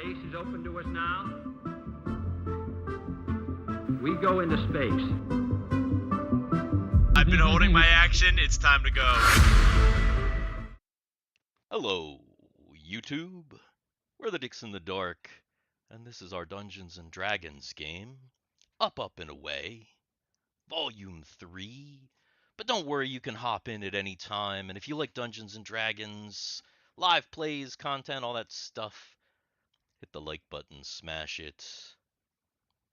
space is open to us now. We go into space. I've been holding my action. It's time to go. Hello, YouTube. We're the Dix in the Dark, and this is our Dungeons & Dragons game, Up, and Away, Volume 3. But don't worry, you can hop in at any time, and if you like Dungeons & Dragons, live plays, content, all that stuff, hit the like button, smash it,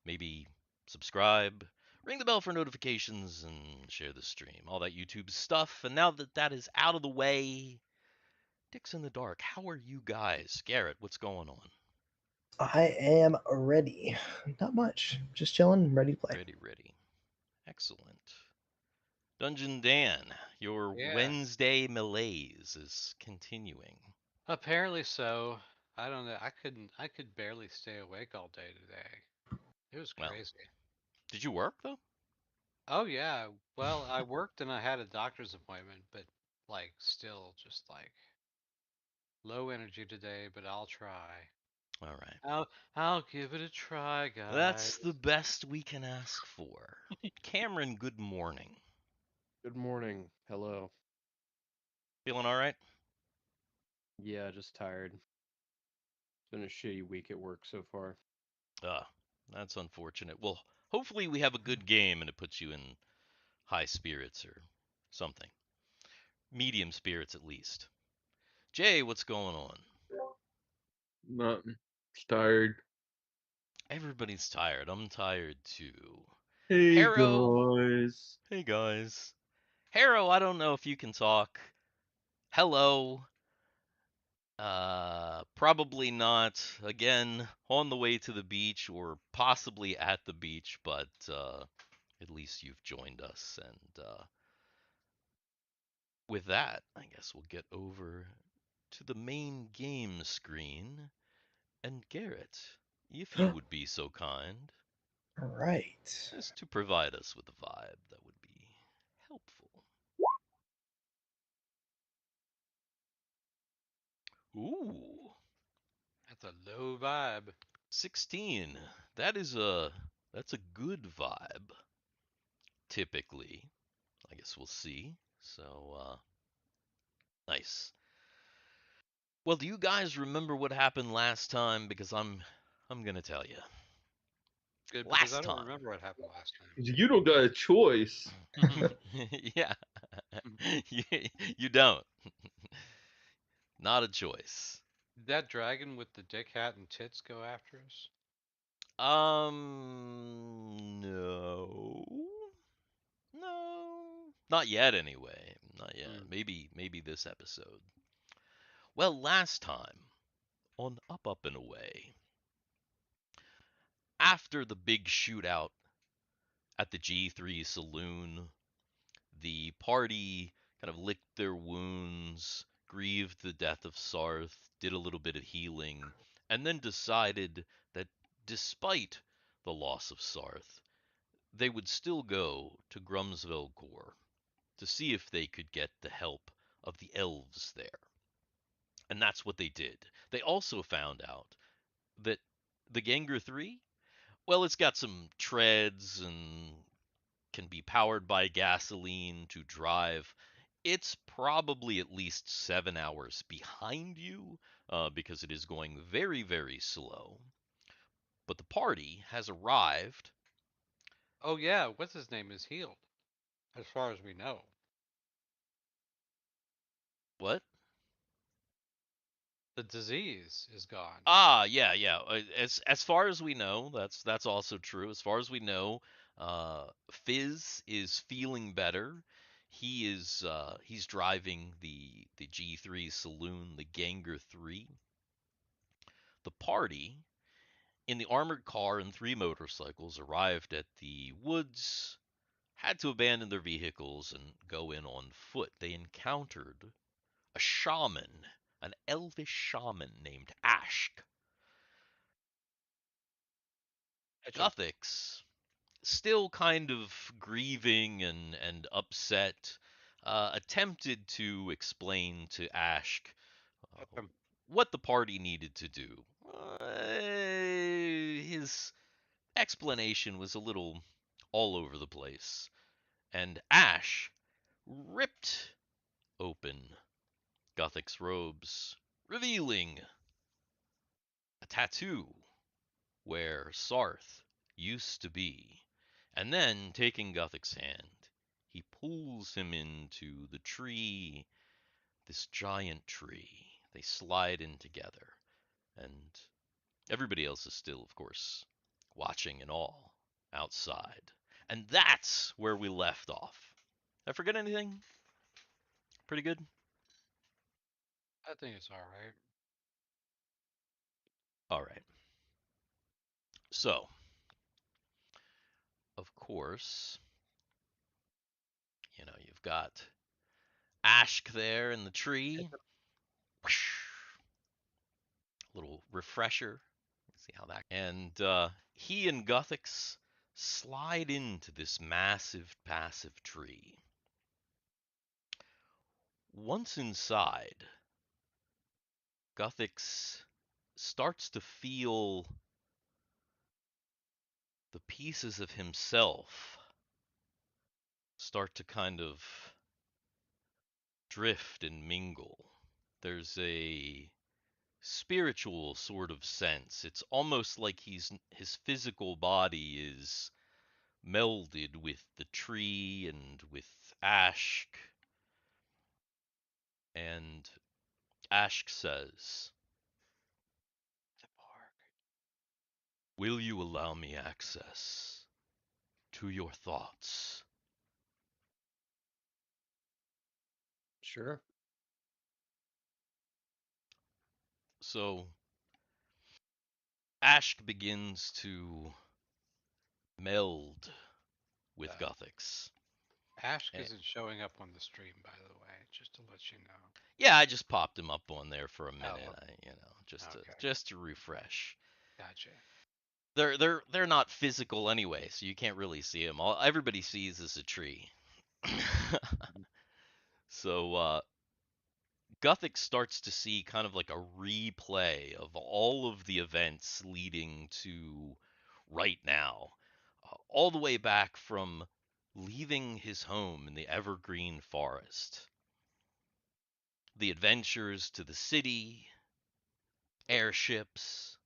maybe subscribe, ring the bell for notifications, and share the stream, all that YouTube stuff. And now that that is out of the way, Dix in the Dark, how are you guys? Garrett, what's going on? I am ready. Not much. Just chilling, ready to play. Ready. Excellent. Dungeon Dan, your Yeah. Wednesday malaise is continuing. Apparently so. I don't know. I could barely stay awake all day today. It was Well. crazy. Did you work, though? Oh yeah. Well, I worked and I had a doctor's appointment, but still just low energy today, but I'll try. All right. I'll give it a try, guys. That's the best we can ask for. Cameron, good morning. Good morning. Hello. Feeling all right? Yeah, just tired. It's been a shitty week at work so far. That's unfortunate. Well, hopefully we have a good game and it puts you in high spirits or something. Medium spirits at least. Jay, what's going on? Nothing. Just tired. Everybody's tired. I'm tired too. Hey Harro. guys. Hey guys. Harro, I don't know if you can talk. Hello. Probably not. Again, on the way to the beach or possibly at the beach, but at least you've joined us. And with that, I guess we'll get over to the main game screen. And Garrett, if you would be so kind. All right. Just to provide us with a vibe, that would be helpful. Ooh. That's a low vibe. 16. That's a good vibe. Typically. I guess we'll see. So, nice. Well, do you guys remember what happened last time? Because I'm gonna tell you. Good, Last because I don't time. remember what happened last time. You don't got a choice. Yeah. You don't. Not a choice. Did that dragon with the dick hat and tits go after us? No. No. Not yet, anyway. Not yet. Maybe this episode. Well, last time, on Up, and Away, after the big shootout at the G3 Saloon, the party kind of licked their wounds, grieved the death of Sarth, did a little bit of healing, and then decided that despite the loss of Sarth, they would still go to Grumzveld Cor to see if they could get the help of the elves there. And that's what they did. They also found out that the Ganger 3, well, it's got some treads and can be powered by gasoline to drive. It's probably at least 7 hours behind you because it is going very, very slow. But the party has arrived. Oh yeah, what's his name is healed, as far as we know. What? The disease is gone. Yeah. As far as we know, that's also true. As far as we know, Fizz is feeling better. He's driving the G3 Saloon, the Ganger 3. The party, in the armored car and 3 motorcycles, arrived at the woods, had to abandon their vehicles and go in on foot. They encountered a shaman, an elvish shaman named Ashk. Guthix, still kind of grieving and upset, attempted to explain to Ashk what the party needed to do. His explanation was a little all over the place, and Ash ripped open Guthix's robes, revealing a tattoo where Sarth used to be. And then, taking Guthix's hand, he pulls him into the tree, this giant tree. They slide in together, and everybody else is still, of course, watching in awe outside. And that's where we left off. Did I forget anything? Pretty good? I think it's all right. All right. So, of course, you've got Ashk there in the tree. Little refresher. See how that. And he and Guthix slide into this massive passive tree. Once inside, Guthix starts to feel the pieces of himself start to kind of drift and mingle. There's a spiritual sort of sense. It's almost like his physical body is melded with the tree and with Ashk. And Ashk says, The park. "Will you allow me access to your thoughts?" Sure. So Ashk begins to meld with Yeah. Guthix. Ashk Eh. isn't showing up on the stream, by the way, just to let you know. Yeah, I just popped him up on there for a minute, okay. just to refresh. Gotcha. They're not physical anyway, so you can't really see them. All everybody sees is a tree. So Guthix starts to see kind of like a replay of all of the events leading to right now, all the way back from leaving his home in the evergreen forest, the adventures to the city, airships,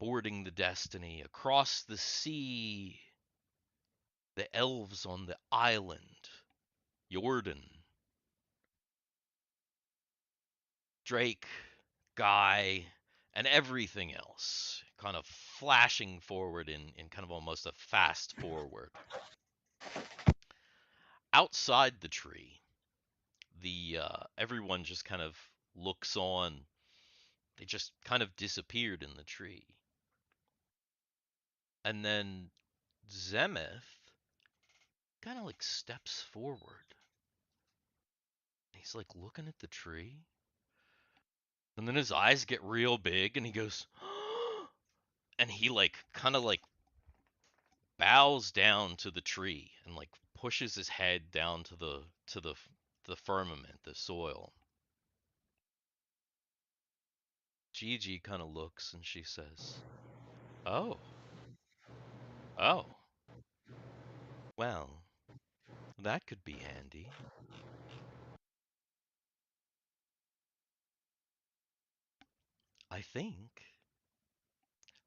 boarding the Destiny, across the sea, the elves on the island, Jordan, Drake, Guy, and everything else, kind of flashing forward in kind of almost a fast forward. Outside the tree, the everyone just kind of looks on. They just kind of disappeared in the tree. And then Zemeth kind of like steps forward. He's like looking at the tree. And then his eyes get real big and he goes, and he like kind of like bows down to the tree and like pushes his head down to the firmament, the soil. Gigi kind of looks and she says, "Oh. Oh. Well, that could be handy." I think.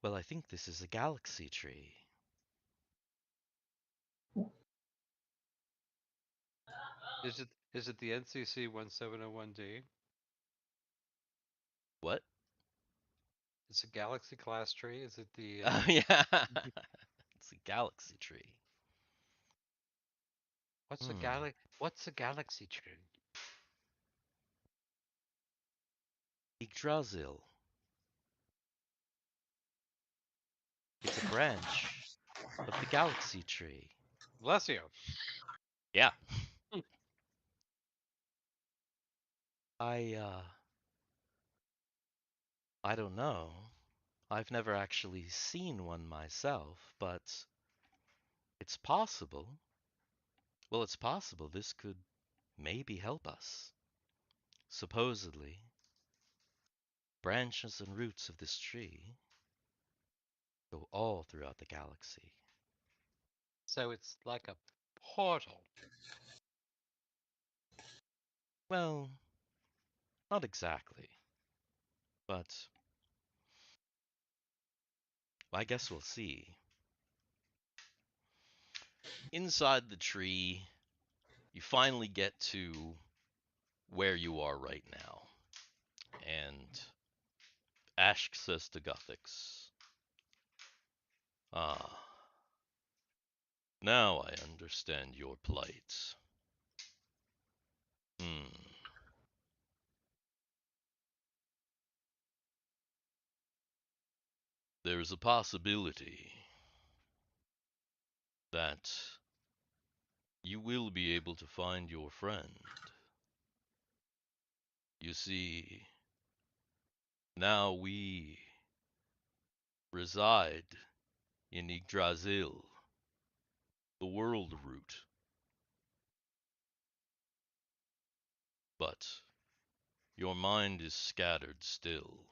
Well, I think this is a galaxy tree. Is it the NCC 1701D? What? It's a galaxy class tree. Is it the Oh, yeah. It's a galaxy tree. what's Hmm. what's a galaxy tree? Yggdrasil. It's a branch of the galaxy tree. Bless you. Yeah. I I don't know. I've never actually seen one myself, but it's possible. Well, it's possible this could maybe help us. Supposedly. branches and roots of this tree go all throughout the galaxy. So it's like a portal. Well, not exactly, but I guess we'll see. Inside the tree, you finally get to where you are right now. And Ash says to Guthix, "Ah, now I understand your plight. There's a possibility that you will be able to find your friend. You see, now we reside in Yggdrasil, the world root. But your mind is scattered still.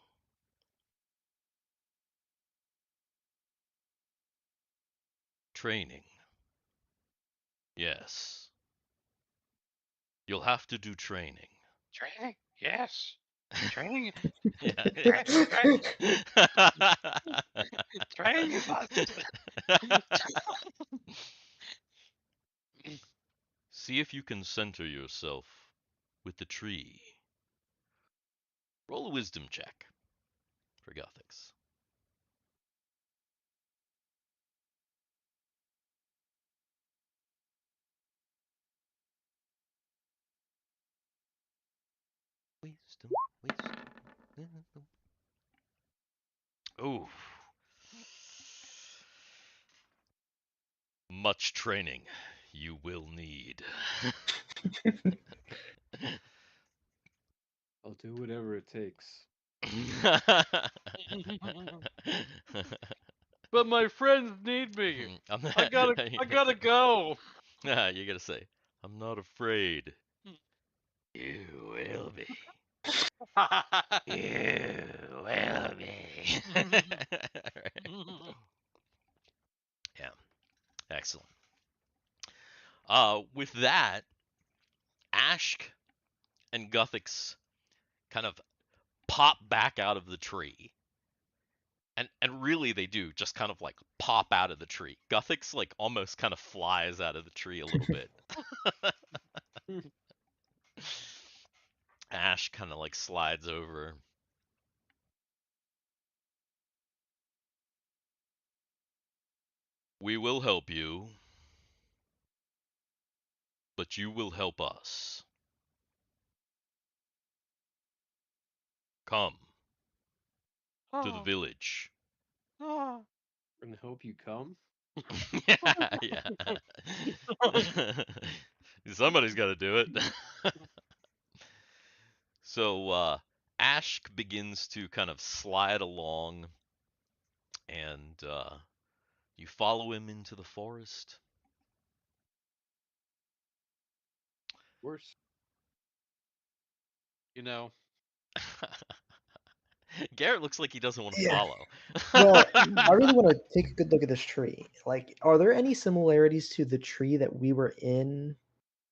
Training. Yes. You'll have to do training." Training? Yes. Training? Yeah. Training must. See if you can center yourself with the tree. Roll a wisdom check for Guthix. Wisdom. Oh. Much training you will need. I'll do whatever it takes. But my friends need me. I gotta go. You gotta say, "I'm not afraid." You will be. You will be. Yeah, excellent. With that, Ashk and Guthix kind of pop back out of the tree. And really they do just kind of like pop out of the tree. Guthix like almost kind of flies out of the tree a little bit. Ash kind of like slides over. "We will help you, but you will help us. Come to the village." And hope you come. Yeah. Somebody's got to do it. So Ash begins to kind of slide along, and you follow him into the forest. Worse. You know, Garrett looks like he doesn't want to Yeah. follow. Well, I really want to take a good look at this tree. Like, are there any similarities to the tree that we were in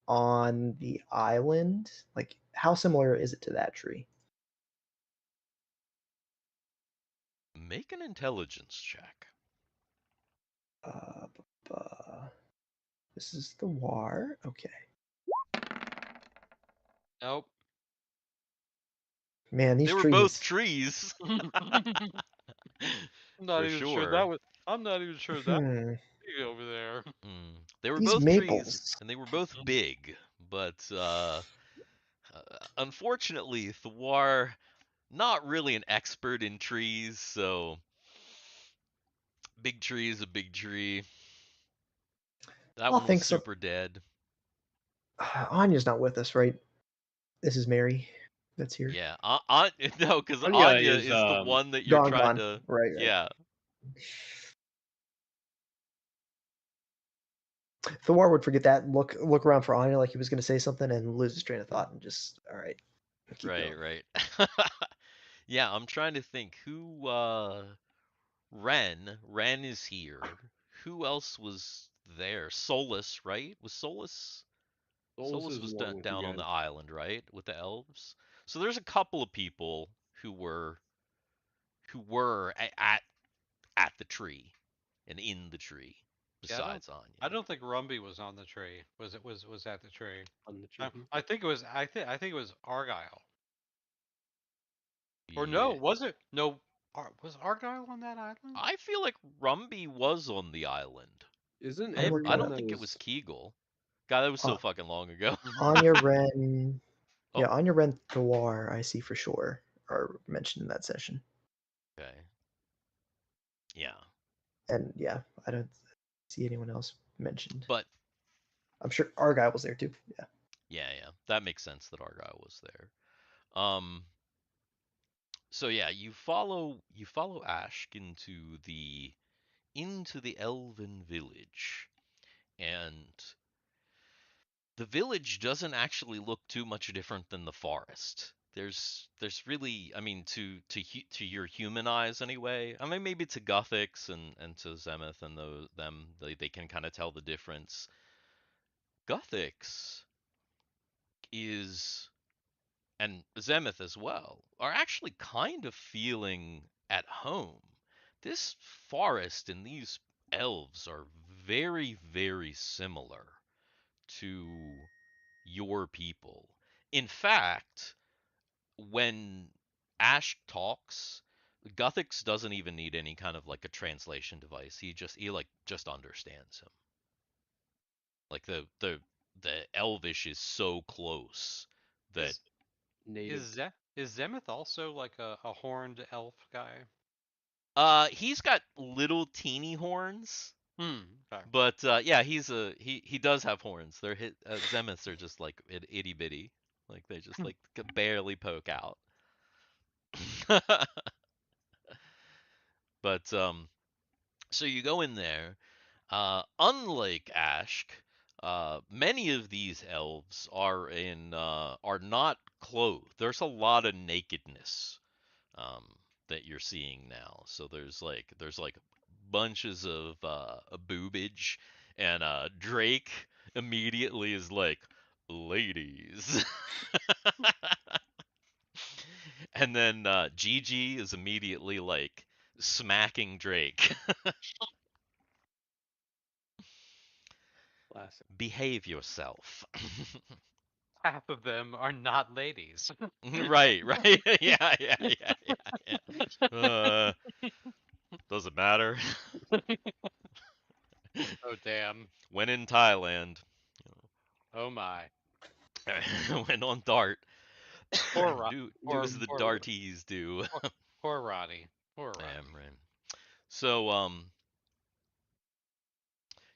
on the island? Like, how similar is it to that tree? Make an intelligence check. Uh, this is Thiwar. Okay. nope. Man, these They were trees. both trees. I'm not For even sure sure. that was. I'm not even sure that Hmm. was over there. They were These both trees, maples. and they were both big. But unfortunately, Thiwar, not really an expert in trees, so big tree is a big tree. That I'll one was think so. super dead. Anya's not with us, right? This is Mary that's here. Yeah, no, because Anya Anya is, is the one that you're trying gone. to. Right. Yeah. Thor would forget that, look around for Anya like he was going to say something, and lose his train of thought, and just all right. Keep Right, going. right. Yeah, I'm trying to think who Ren is here. Who else was there? Solus, right? Was Solus Solus Solus is was along with you down on the guys. island, right? With the elves. So there's a couple of people who were at the tree and in the tree Yeah, besides I Anya. don't think Rumby was on the tree. Was at the tree? On the tree. I think it was. I think it was Argyle. Or no, Yeah. was it? No, was Argyle on that island? I feel like Rumby was on the island. Isn't I'm I looking don't everyone at that think it was was Kegel. God, that was so uh, fucking long ago. Anya Ren. Yeah, Oh, Anya Ren Thiwar, I see for sure, are mentioned in that session. okay. Yeah. And yeah, I don't see anyone else mentioned. But I'm sure Argyle was there too. Yeah. yeah, that makes sense that Argyle was there. Um so yeah, you follow Ashk into the elven village, and the village doesn't actually look too much different than the forest. There's really, I mean, to your human eyes anyway. I mean, maybe to Guthix and to Zemeth and they can kind of tell the difference. Guthix is, and Zemeth as well, are actually kind of feeling at home. This forest and these elves are very, very similar to your people. In fact, when Ash talks, Guthix doesn't even need any kind of like a translation device. He like just understands him. Like the Elvish is so close that Is native. is Zemeth also like a horned elf guy? he's got little teeny horns, Okay. but yeah, he does have horns. They're Zemeths are just like itty bitty. Like they just like barely poke out. But so you go in there. Unlike Ashk, many of these elves are not clothed. There's a lot of nakedness that you're seeing now. So there's like bunches of boobage, and Drake immediately is like, ladies. And then Gigi is immediately like smacking Drake. Classic. Behave yourself. Half of them are not ladies. Right. Yeah. Doesn't matter. Oh damn. When in Thailand, Oh my. went on Dart. Poor Ro- Do as the poor Darties do. poor Ronnie. Poor Ronnie. Right. So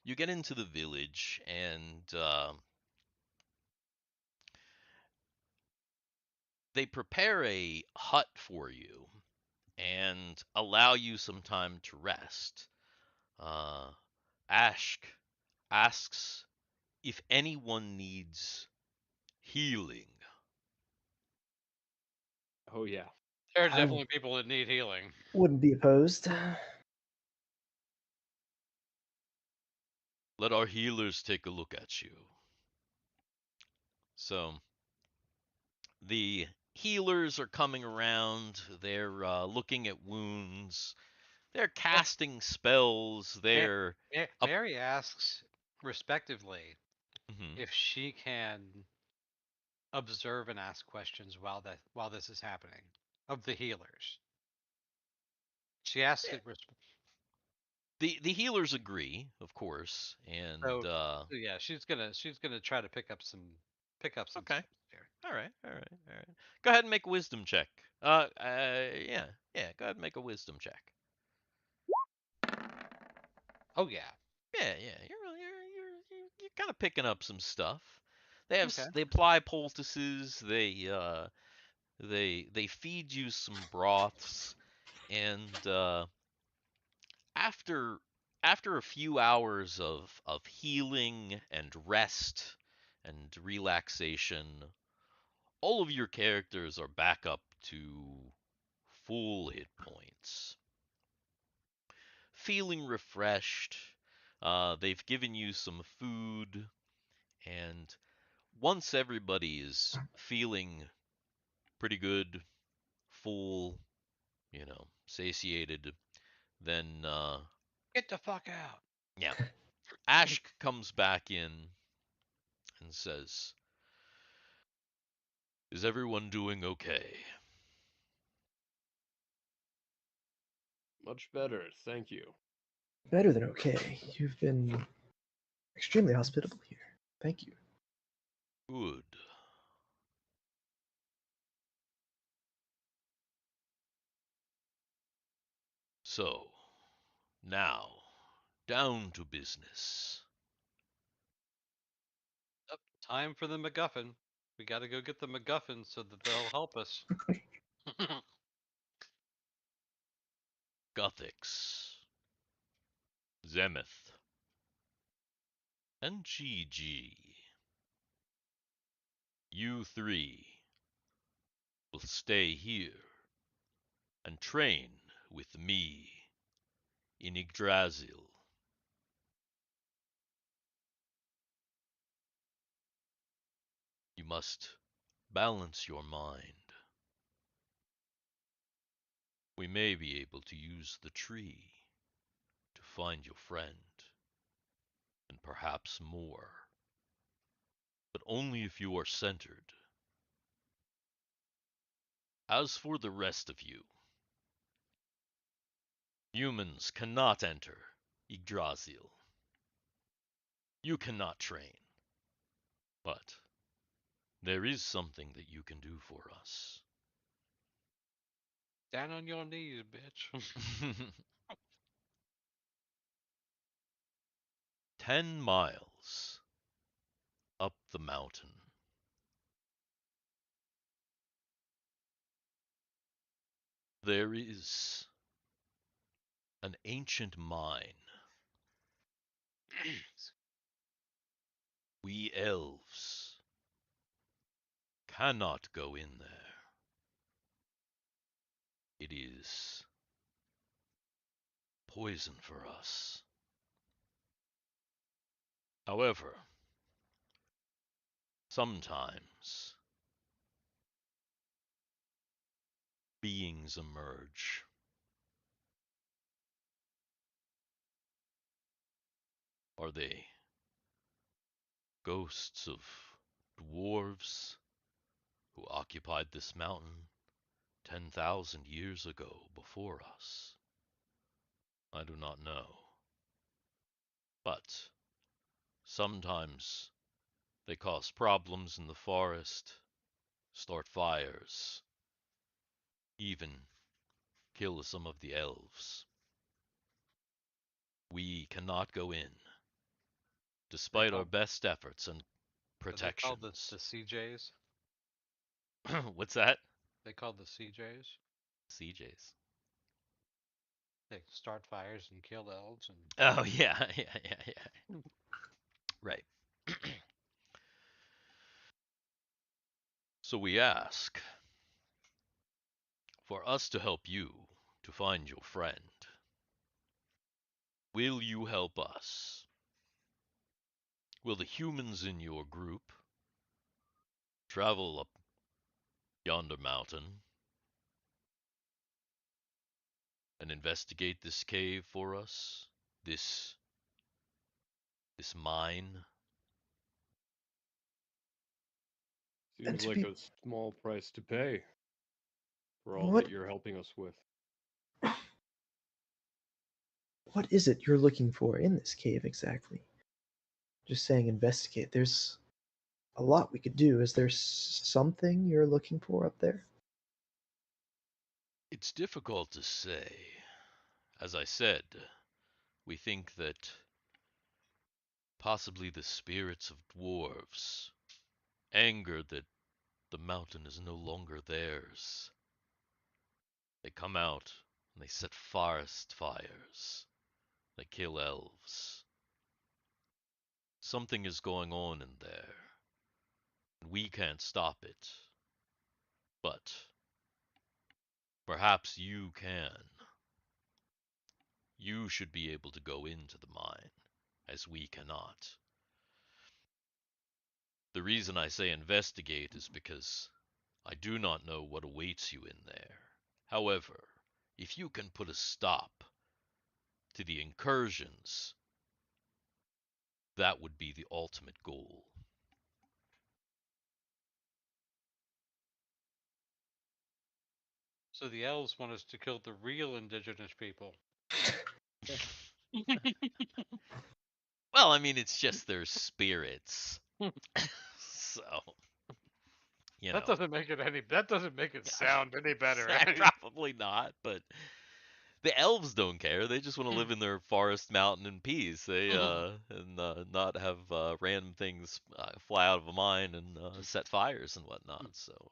you get into the village, and they prepare a hut for you and allow you some time to rest. Uh, Ashk asks if anyone needs healing. Oh yeah. There are I definitely people that need healing. wouldn't be opposed. Let our healers take a look at you. So the healers are coming around. They're looking at wounds. They're casting spells. They're up. Mary asks, respectively, Mhm. if she can observe and ask questions while this is happening of the healers. She asks it. The healers agree, of course, and So yeah, she's gonna try to pick up some okay. tips here. All right. Go ahead and make a wisdom check. Yeah. Go ahead and make a wisdom check. Oh yeah. Yeah. You're kind of picking up some stuff. Okay. They apply poultices. They feed you some broths, and after a few hours of healing and rest and relaxation, all of your characters are back up to full hit points. Feeling refreshed, they've given you some food, and once everybody is feeling pretty good, full, satiated, then, Get the fuck out. yeah, Ashk comes back in and says, "Is everyone doing okay?" Much better, thank you. Better than okay. You've been extremely hospitable here. Thank you. Good. So, now, down to business. Yep, time for the MacGuffin. We gotta go get the MacGuffin so that they'll help us. Guthix, Zemeth, and GG. You three will stay here and train with me in Yggdrasil. You must balance your mind. We may be able to use the tree to find your friend, and perhaps more. But only if you are centered. As for the rest of you, humans cannot enter Yggdrasil. You cannot train. But there is something that you can do for us. Down on your knees, bitch. 10 miles up the mountain. There is an ancient mine. We elves cannot go in there. It is poison for us. However, sometimes beings emerge. Are they ghosts of dwarves who occupied this mountain 10,000 years ago before us? I do not know. But sometimes they cause problems in the forest, start fires, even kill some of the elves. We cannot go in, despite our best efforts and Are they called the protections. CJs? What's that? They called the CJs? CJs. They start fires and kill elves and Oh, yeah, yeah. Right. So we ask for us to help you to find your friend. Will you help us? Will the humans in your group travel up yonder mountain and investigate this cave for us? This mine? And Seems to like be a small price to pay for all what that you're helping us with. what is it you're looking for in this cave exactly? Just saying investigate. There's a lot we could do. Is there something you're looking for up there? It's difficult to say. As I said, we think that possibly the spirits of dwarves, angered that the mountain is no longer theirs, they come out and they set forest fires. They kill elves. Something is going on in there. We can't stop it. But Perhaps you can. You should be able to go into the mine, as we cannot. The reason I say investigate is because I do not know what awaits you in there. However, if you can put a stop to the incursions, that would be the ultimate goal. So the elves want us to kill the real indigenous people. Well, I mean, it's just their spirits. So, you That know. doesn't make it any. That doesn't make it sound any better. Probably not, but the elves don't care. They just want to live in their forest mountain in peace. They and not have random things fly out of a mine and set fires and whatnot. So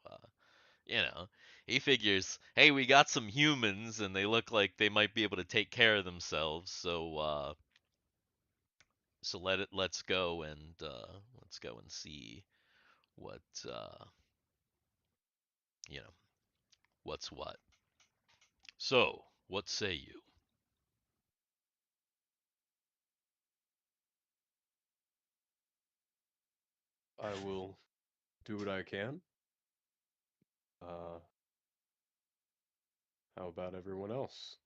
you know, he figures, hey, we got some humans and they look like they might be able to take care of themselves. So let's go and see what you know what's what. So, what say you? I will do what I can. How about everyone else?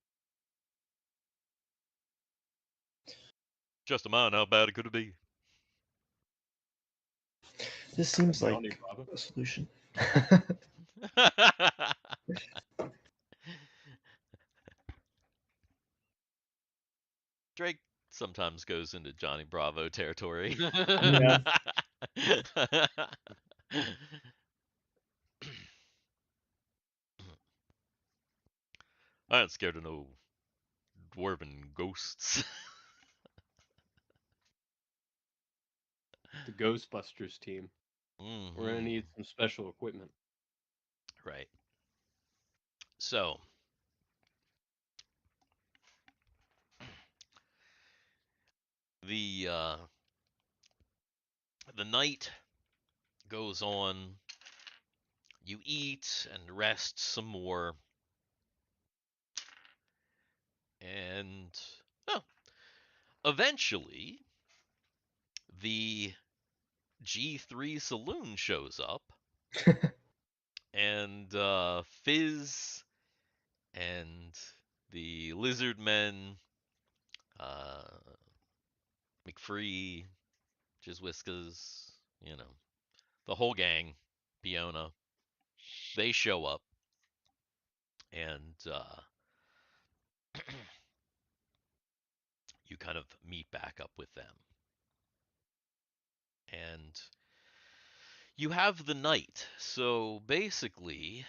Just a mind, how bad it could be? This seems Johnny like Bravo? a solution. Drake sometimes goes into Johnny Bravo territory. Yeah. I ain't scared of no dwarven ghosts. The Ghostbusters team. We're gonna need some special equipment. Right. So, the night goes on. You eat and rest some more, and eventually the G3 saloon shows up, and Fizz and the lizard men, McFree, Jizzwhiskas, the whole gang, Fiona, they show up, and you kind of meet back up with them. And you have the night. So basically,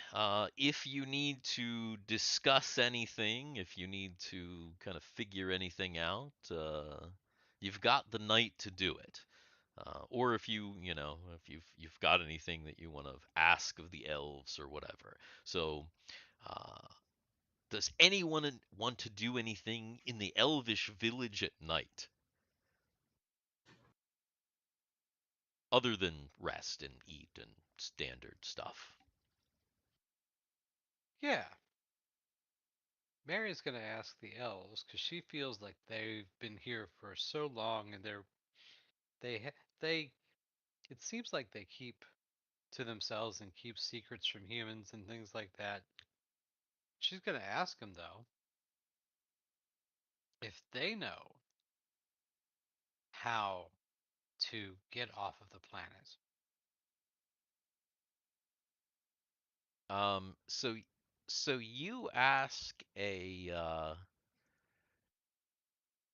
if you need to discuss anything, if you need to kind of figure anything out, you've got the night to do it. Or if if you've got anything that you want to ask of the elves or whatever. So, does anyone want to do anything in the elvish village at night? Other than rest and eat and standard stuff. Yeah. Mary's gonna ask the elves because she feels like they've been here for so long and they it seems like they keep to themselves and keep secrets from humans and things like that. She's gonna ask them though if they know how to get off of the planet. So you ask a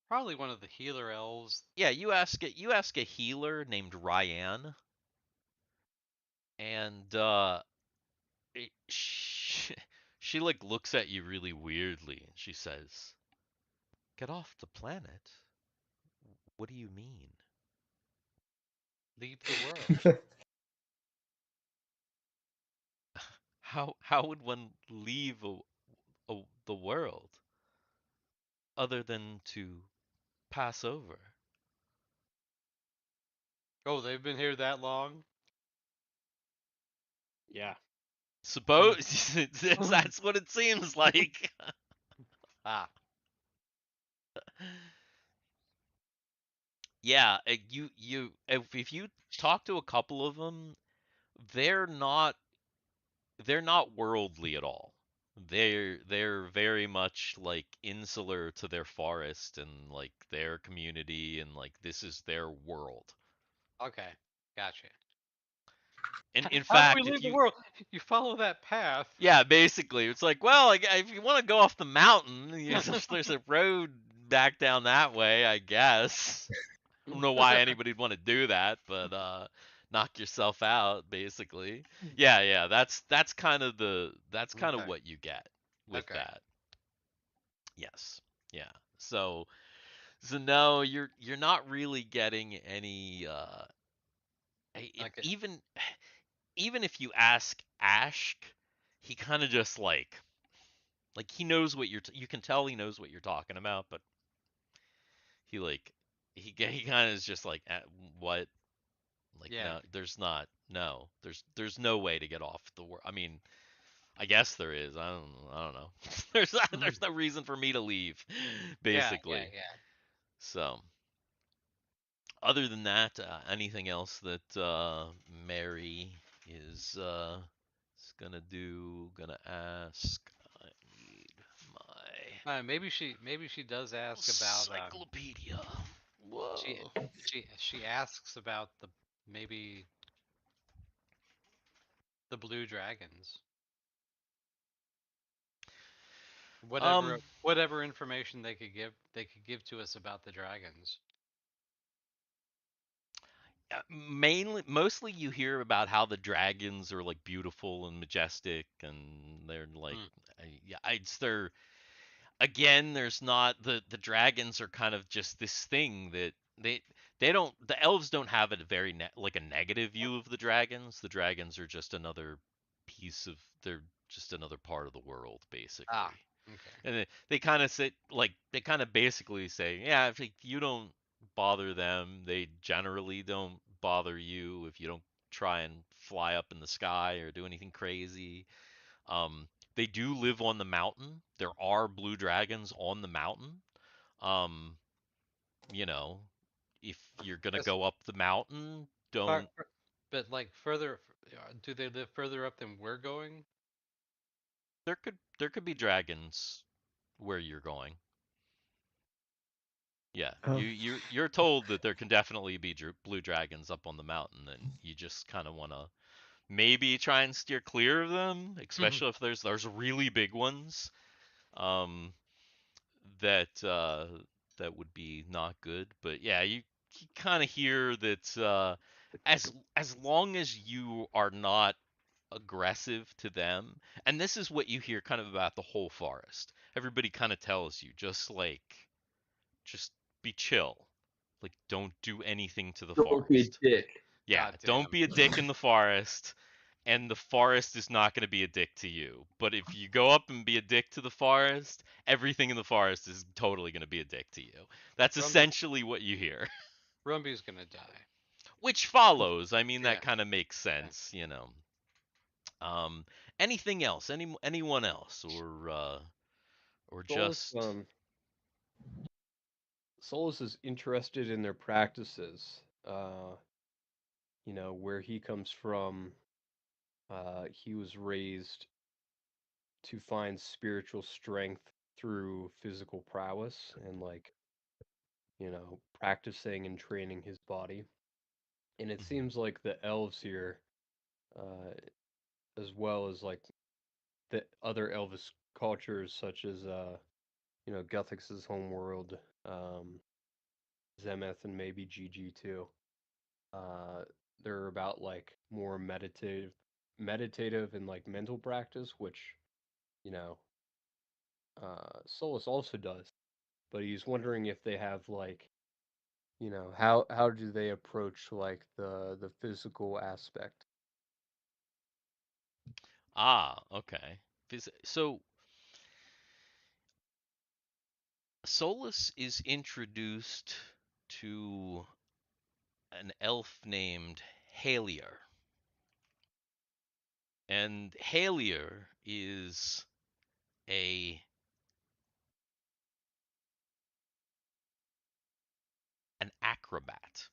Probably one of the healer elves. you ask a healer named Ryan, and she like looks at you really weirdly, and she says, "Get off the planet? What do you mean?" Leave the world. How would one leave the world other than to pass over? Oh, they've been here that long? Yeah. Suppose that's what it seems like. Ah, Yeah, you if you talk to a couple of them, they're not they're not worldly at all. They're very much like insular to their forest and like their community and like this is their world. okay, gotcha. And in How do we fact, if leave the you world? You follow that path. yeah, basically it's like, well, if you want to go off the mountain, there's a road back down that way, I guess. I don't know why anybody'd want to do that, but knock yourself out, basically. Yeah, that's kind of Okay. what you get with Okay. that. Yes. Yeah. So no, you're not really getting any Okay. even if you ask Ashk, he kind of just like he knows what you can tell he knows what you're talking about, but he like he kind of is just like what. Like Yeah. no, there's no way to get off the world. I mean, I guess there is. I don't know. There's no reason for me to leave, Yeah. basically. So, other than that, anything else that Mary is gonna ask? I need my Maybe she does ask about encyclopedia. she Whoa. she asks about the maybe the blue dragons. Um, Whatever information they could give to us about the dragons. mostly you hear about how the dragons are like beautiful and majestic and they're like Mm. yeah it's their again there's not the dragons are kind of just this thing that they don't the elves don't have a very like a negative view of the dragons are just another piece of they're just another part of the world Ah. basically. Okay. And they kind of sit like they kind of basically say, yeah, if like, you don't bother them, they generally don't bother you if you don't try and fly up in the sky or do anything crazy. They do live on the mountain. There are blue dragons on the mountain. Um, you know, if you're gonna Yes. go up the mountain, Far, don't. but like further, do they live further up than we're going? There could be dragons where you're going. Yeah, Oh, you're told that there can definitely be blue dragons up on the mountain, and you just kind of want to maybe try and steer clear of them, especially if there's really big ones. Um, that that would be not good. But yeah, you kind of hear that as long as you are not aggressive to them, and this is what you hear kind of about the whole forest. Everybody kind of tells you just be chill. Like, don't do anything to the Don't be a forest. dick. Yeah, God don't damn. be a dick in the forest, and the forest is not going to be a dick to you. But if you go up and be a dick to the forest, everything in the forest is totally going to be a dick to you. That's Rumbe, essentially what you hear. Rumbe's gonna die. Which follows. I mean, that Yeah. kind of makes Yeah. sense, you know. Anything else? Anyone else, or Solus, just Solus is interested in their practices. Where he comes from, he was raised to find spiritual strength through physical prowess and practicing and training his body. And it Mhm. seems like the elves here, uh, as well as like the other Elvis cultures, such as Guthix's homeworld, Zemeth, and maybe GG too. Uh, they're about like more meditative and like mental practice, which you know Solus also does. But he's wondering if they have like how do they approach like the physical aspect. Okay. So Solus is introduced to an elf named Halier. And Halier is an acrobat.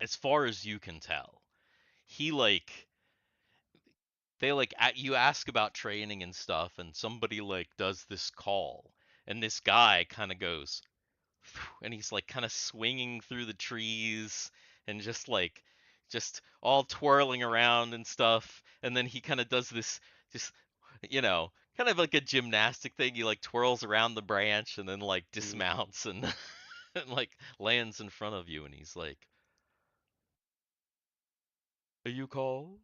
As far as you can tell. He you ask about training and stuff, and somebody does this call, and this guy kind of goes and he's kind of swinging through the trees and just all twirling around and stuff, and then he kind of does this just kind of like a gymnastic thing. He twirls around the branch and then dismounts and and lands in front of you, and he's like, "Are you called?"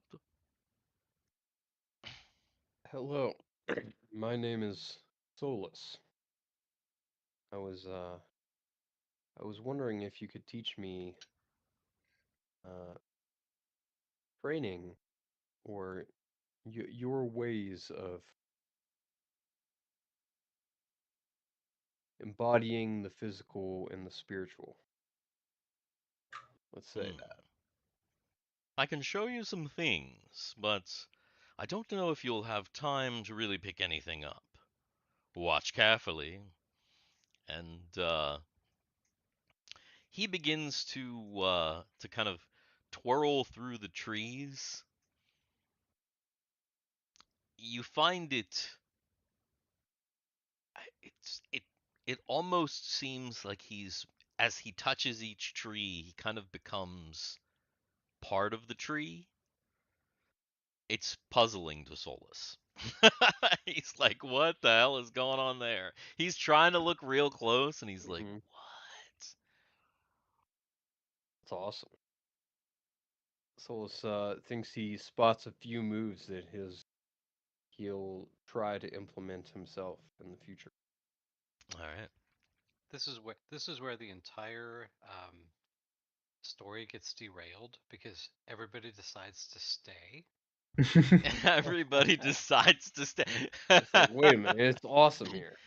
Hello, my name is Solus. I was wondering if you could teach me training or your ways of embodying the physical and the spiritual. Let's say Hmm. that. I can show you some things, but I don't know if you'll have time to really pick anything up. Watch carefully. And he begins to kind of twirl through the trees. You find it almost seems like as he touches each tree, he kind of becomes part of the tree. It's puzzling to Solus. He's like, what the hell is going on there? He's trying to look real close, and he's like, Mhm. what? That's awesome. Solus thinks he spots a few moves that he'll try to implement himself in the future. All right. This is where the entire story gets derailed because everybody decides to stay. Everybody decides to stay. It's like, wait a minute, it's awesome here.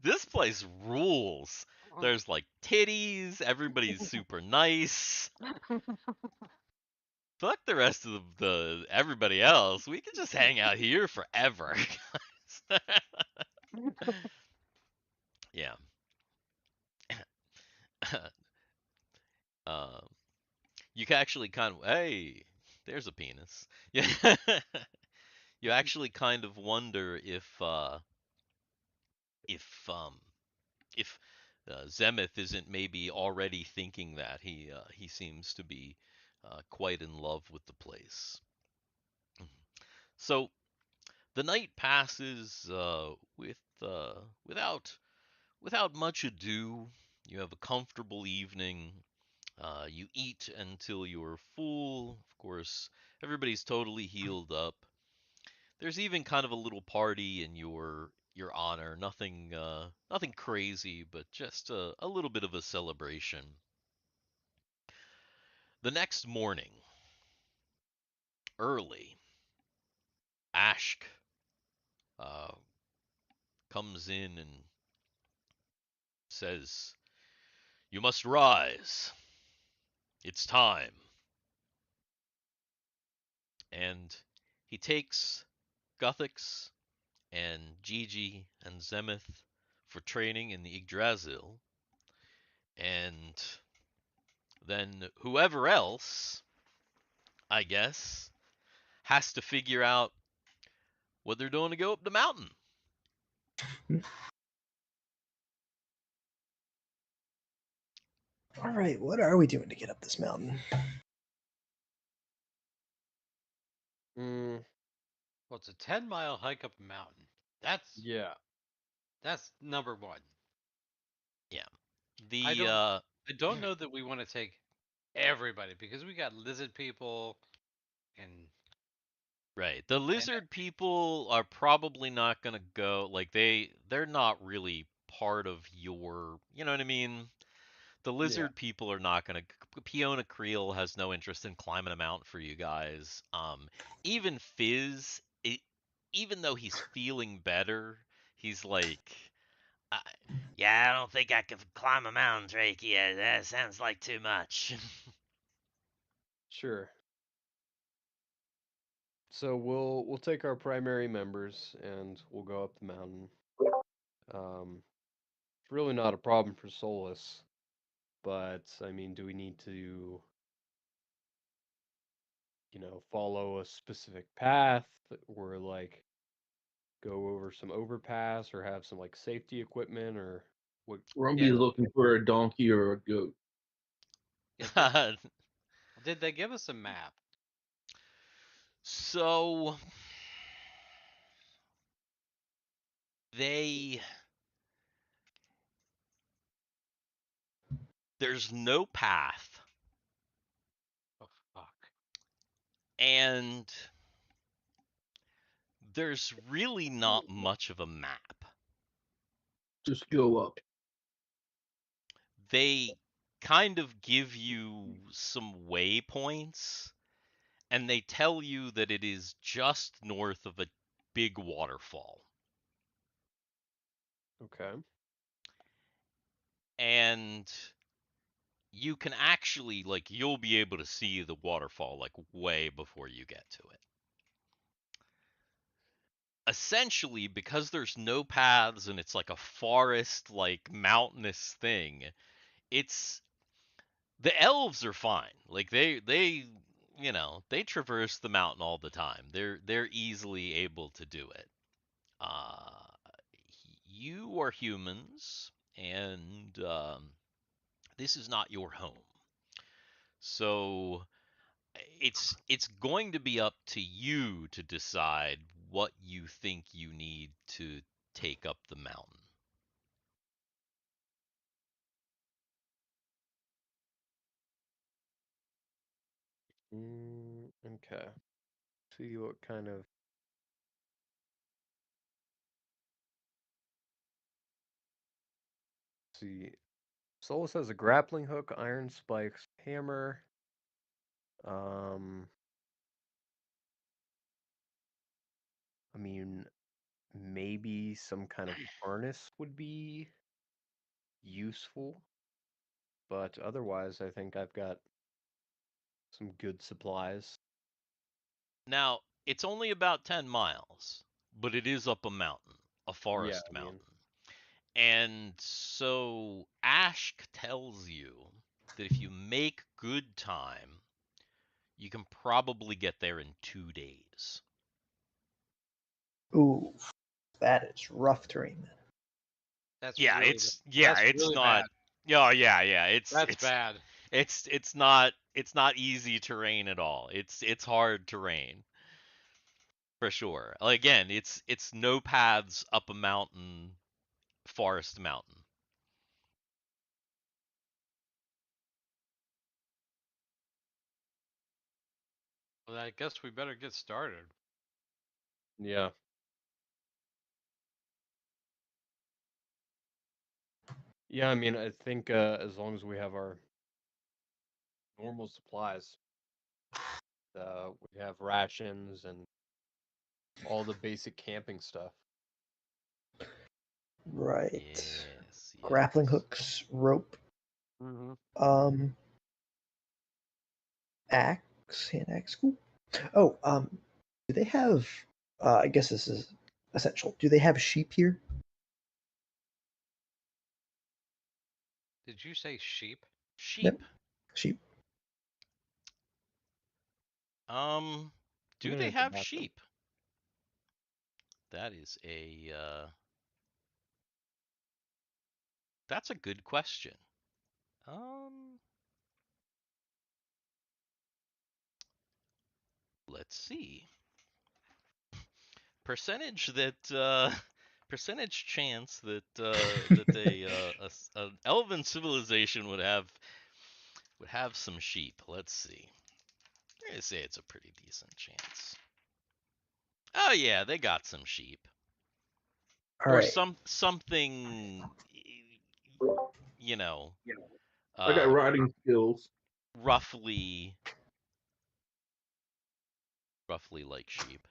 This place rules. There's titties. Everybody's super nice. Fuck the rest of the everybody else. We can just hang out here forever, guys. Yeah. Um, you can actually hey, there's a penis. Yeah. You actually kind of wonder if if Zemeth isn't maybe already thinking that. He seems to be quite in love with the place. So the night passes without much ado. You have a comfortable evening. You eat until you're full. Of course, everybody's totally healed up. There's even kind of a little party in your honor. Nothing crazy, but just a little bit of a celebration. The next morning, early, Ashk uh, comes in and says, "You must rise. It's time." And he takes Guthix and Gigi and Zemeth for training in the Yggdrasil, and then whoever else, I guess, has to figure out what they're doing to go up the mountain. All right, what are we doing to get up this mountain? Mm, Well, it's a 10-mile hike up a mountain. yeah, That's number one. Yeah. I don't know that we want to take everybody because we got lizard people and Right. The lizard people are probably not going to go they're not really part of your, you know what I mean? The yeah, lizard people are not going to Piona Creel has no interest in climbing a mountain for you guys. Even Fizz, even though he's feeling better, he's like, I, yeah, I don't think I could climb a mountain, Drake. Yeah, that sounds like too much. sure. So we'll take our primary members and we'll go up the mountain. It's really not a problem for Solus, but I mean, do we need to, follow a specific path or like go over some overpass or have some like safety equipment or what? Rumbe Yeah. is looking for a donkey or a goat. Yeah, did they give us a map? So there's no path, Oh fuck. and there's really not much of a map. Just go up. They kind of give you some waypoints, and they tell you that it is just north of a big waterfall. Okay. And you can actually, like, you'll be able to see the waterfall, like, way before you get to it. Essentially, because there's no paths and it's like a forest, like, mountainous thing, the elves are fine. Like, they traverse the mountain all the time. They're easily able to do it. Uh, you are humans, and this is not your home. So it's going to be up to you to decide what you think you need to take up the mountain. Okay. See what kind of. See, Solus has a grappling hook, iron spikes, hammer. I mean, maybe some kind of harness would be useful, but otherwise, I think I've got some good supplies. Now, it's only about 10 miles, but it is up a mountain, a forest I mean, mountain. And so Ashk tells you that if you make good time, you can probably get there in 2 days. Ooh, that is rough terrain. That's Yeah, really it's really not. bad. Yeah. That's bad. It's not easy terrain at all. It's hard terrain for sure. Again, it's no paths up a mountain, forest mountain. Well, I guess we better get started. yeah. Yeah, I mean, I think as long as we have our normal supplies, we have rations and all the basic camping stuff. Right. Yes. Grappling hooks, rope, Mm-hmm. axe, hand axe. Cool. Oh, do they have? I guess this is essential. Do they have sheep here? Did you say sheep? Sheep. Yep. Sheep. Do I'm gonna they hit the have bathroom. sheep? That is that's a good question. Let's see. Percentage chance that an elven civilization would have some sheep. Let's see. I'm gonna say it's a pretty decent chance. Oh yeah, they got some sheep. All Or right. something, you know, I got riding skills. roughly like sheep.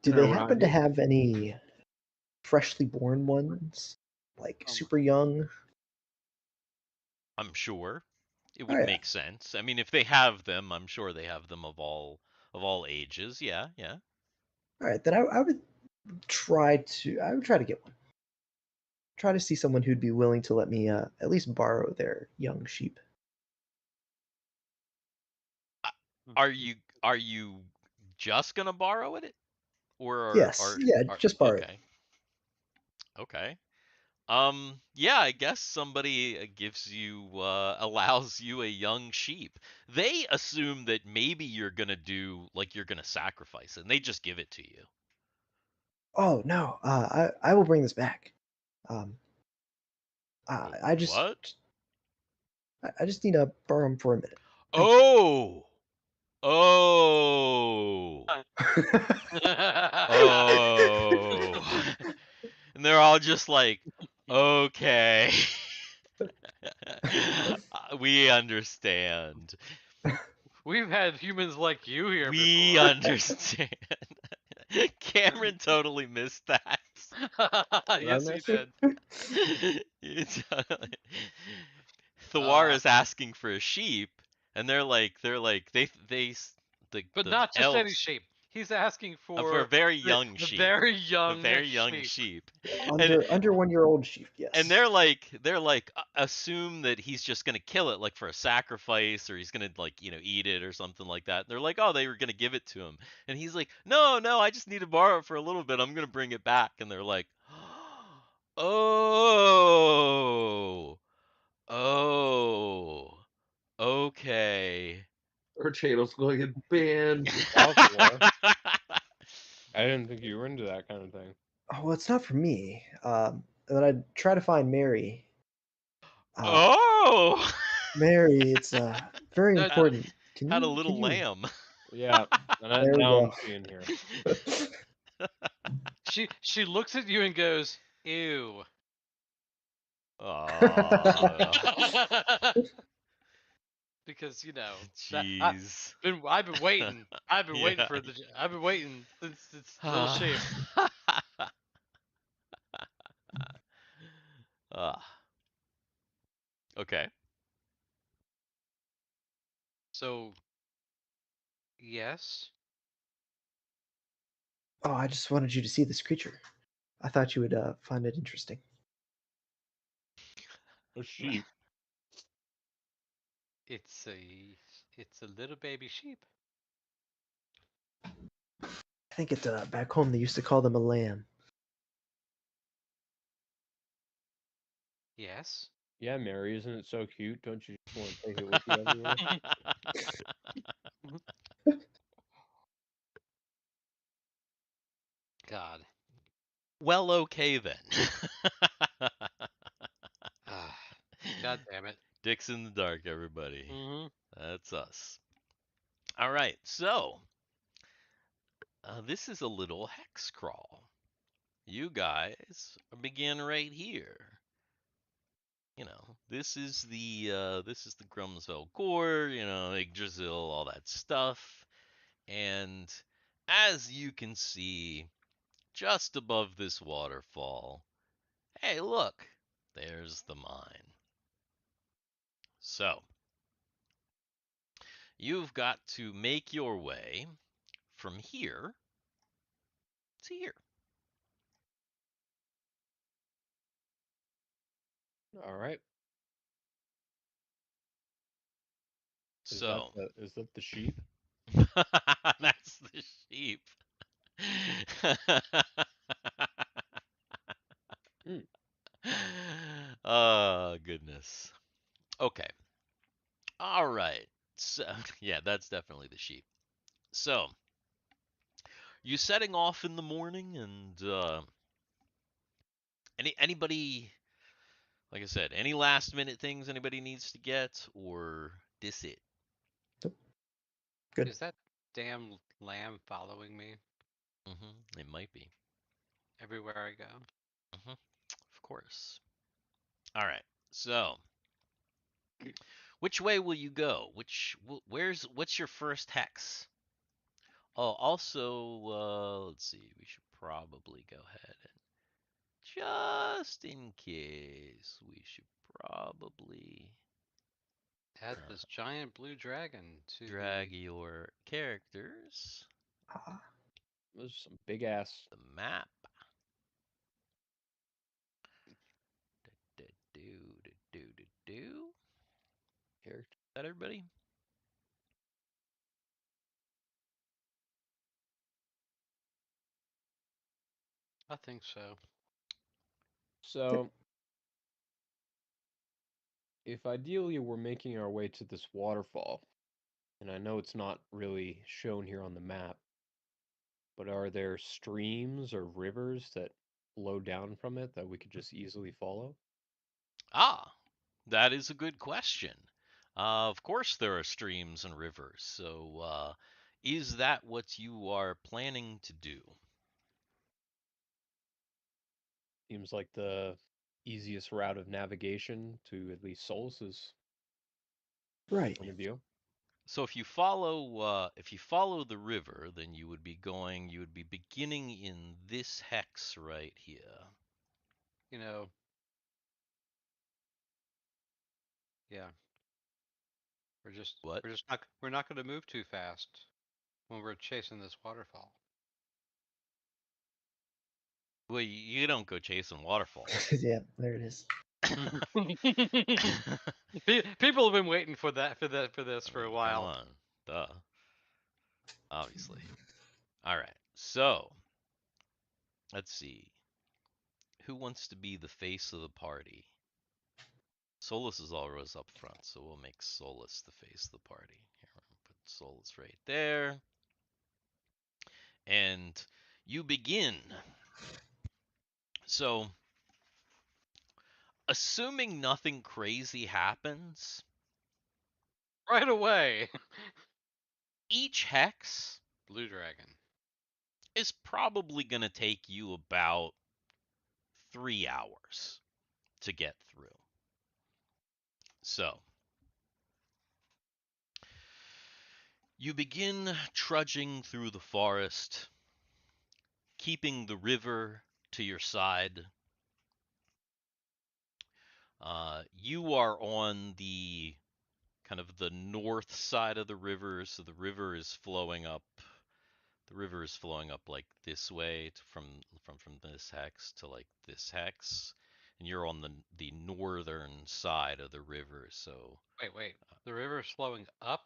Do Can I they ride happen to it? have any freshly born ones, like super young? I'm sure it Oh would yeah. make sense. I mean, if they have them, I'm sure they have them of all of all ages. Yeah, yeah. All right, then I would try to get one. Try to see someone who'd be willing to let me at least borrow their young sheep. Are you just gonna borrow it, or Yes, yeah, just borrow it. okay, okay. Yeah, I guess somebody gives you allows you a young sheep. They assume that maybe you're gonna you're gonna sacrifice it, and they just give it to you. Oh no, I will bring this back. Um, I What? just need to borrow them for a minute. Thank you. Oh, oh, oh, and they're all just like, okay, we understand. We've had humans like you here We before. understand. Cameron totally missed that. Yes, he miss? did. It's, Uh, Thiwar is asking for a sheep, and they're like but the not just any elves sheep. He's asking for a for very young the sheep, very a young very young sheep. sheep, and Under 1 year old sheep, yes. and they're like assume that he's just gonna kill it like for a sacrifice, or he's gonna eat it or something like that. They're like, oh, they were gonna give it to him, and he's like, no, I just need to borrow it for a little bit, I'm gonna bring it back. And they're like, oh, oh, okay. Our channel's going to get banned. Possible. I didn't think you were into that kind of thing. Oh, well, it's not for me. And then I'd try to find Mary. Oh, Mary, it's very No, important. Can had a you? little Can you? lamb. Yeah, and There we now go. I'm seeing here. she looks at you and goes, "Ew." Oh, Because jeez. I've been waiting. I've been waiting Yeah. for I've been waiting since it's little sheep. Ah. Okay. So yes, Oh, I just wanted you to see this creature. I thought you would find it interesting. A sheep. it's a little baby sheep. I think it back home they used to call them a lamb. Yes. Yeah, Mary, isn't it so cute? Don't you just want to take it with you everywhere? God. Well, okay then. Ah, God damn it. Dix in the dark, everybody. hmm That's us. All right, so this is a little hex crawl. You guys begin right here. This is the Grumzveld Cor, Yggdrasil, all that stuff. And as you can see, just above this waterfall, hey, look, there's the mine. So, you've got to make your way from here to here. All right. So, Is that the sheep? that's the sheep. Oh, goodness. Okay. All right. So, yeah, that's definitely the sheep. So, you setting off in the morning, and anybody, like I said, any last minute things anybody needs to get, or this it? Good. Is that damn lamb following me It might be. everywhere I go? Of course. All right. So, which way will you go? What's your first hex? Oh, also, let's see. We should probably go ahead and just in case, we should probably Add this giant blue dragon to Drag the... your characters. Ah, Those are some big ass. The map. Do. Character. Is that everybody? I think so. So, if ideally we're making our way to this waterfall, and I know it's not really shown here on the map, but are there streams or rivers that flow down from it that we could just easily follow? Ah, that is a good question. Of course, there are streams and rivers. So, is that what you are planning to do? Seems like the easiest route of navigation to at least Solus's right. point of view. So if you follow the river, then you would be beginning in this hex right here. You know, yeah. What? We're not going to move too fast when we're chasing this waterfall. Well, you don't go chasing waterfalls. Yeah, there it is. People have been waiting for this for a Come while. on, duh. Obviously. All right. So let's see. Who wants to be the face of the party? Solus is always up front, so we'll make Solus the face of the party. Here, I'm gonna put Solus right there. And you begin. So, assuming nothing crazy happens, Right away. each hex Blue dragon. is probably going to take you about 3 hours to get through. So, you begin trudging through the forest, keeping the river to your side. You are on the kind of the north side of the river, so the river is flowing up. The river is flowing up like this way from this hex to like this hex, and you're on the northern side of the river. So Wait. The river's flowing up?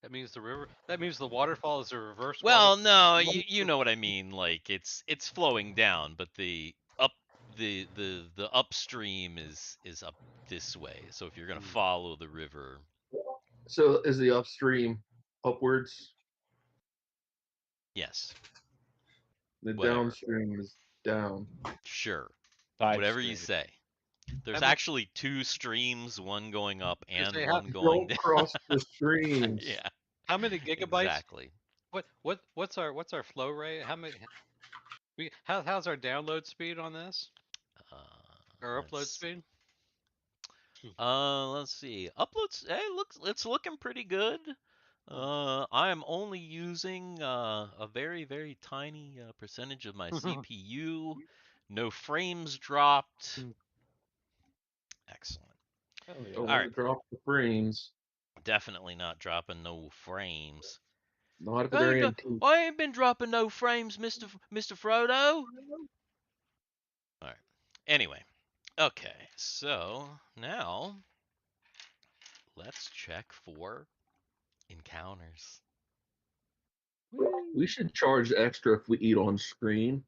That means the waterfall is a reverse well, waterfall. no, you know what I mean. Like it's flowing down, but the upstream is up this way. So if you're gonna follow the river, So is the upstream upwards? yes, The whatever, downstream is down. sure, Side whatever you stream. say. There's How many- actually two streams, one going up Just and say one going Don't down. cross the streams. Yeah, How many gigabytes? exactly. What's our flow rate? How many? How's our download speed on this? Uh, Or upload let's speed? let's see. Uploads. Hey, it's looking pretty good. I am only using a very tiny percentage of my CPU. No frames dropped. Excellent. Hell yeah. Don't All want right. to drop the frames. Definitely not dropping no frames. Not if they're antique. I ain't been dropping no frames, Mr. Frodo. All right. Anyway, okay. So now let's check for encounters. We should charge extra if we eat on screen.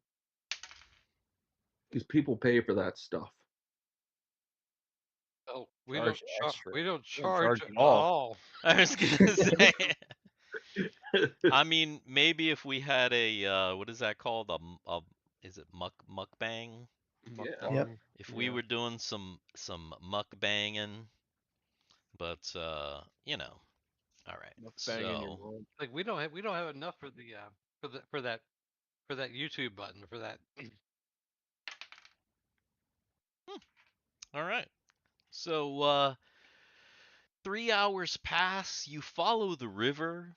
Because people pay for that stuff. Oh, Charge extra. we don't We don't charge charge at at all. all. I was gonna say. I mean, maybe if we had a what is that called? Is it mukbang? Yeah. Yep. If we were doing some mukbanging, but you know, all right. Banging your So world. Like we don't have enough for the for that YouTube button for that. all right. So 3 hours pass. You follow the river,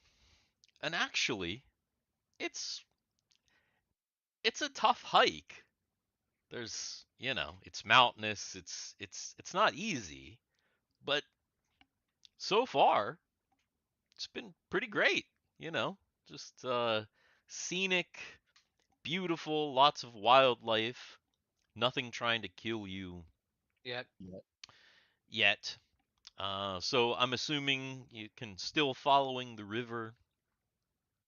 and actually, it's a tough hike. There's it's mountainous. It's not easy, but so far, it's been pretty great. Just scenic, beautiful, lots of wildlife, nothing trying to kill you Yet. yet. So I'm assuming you can still following the river.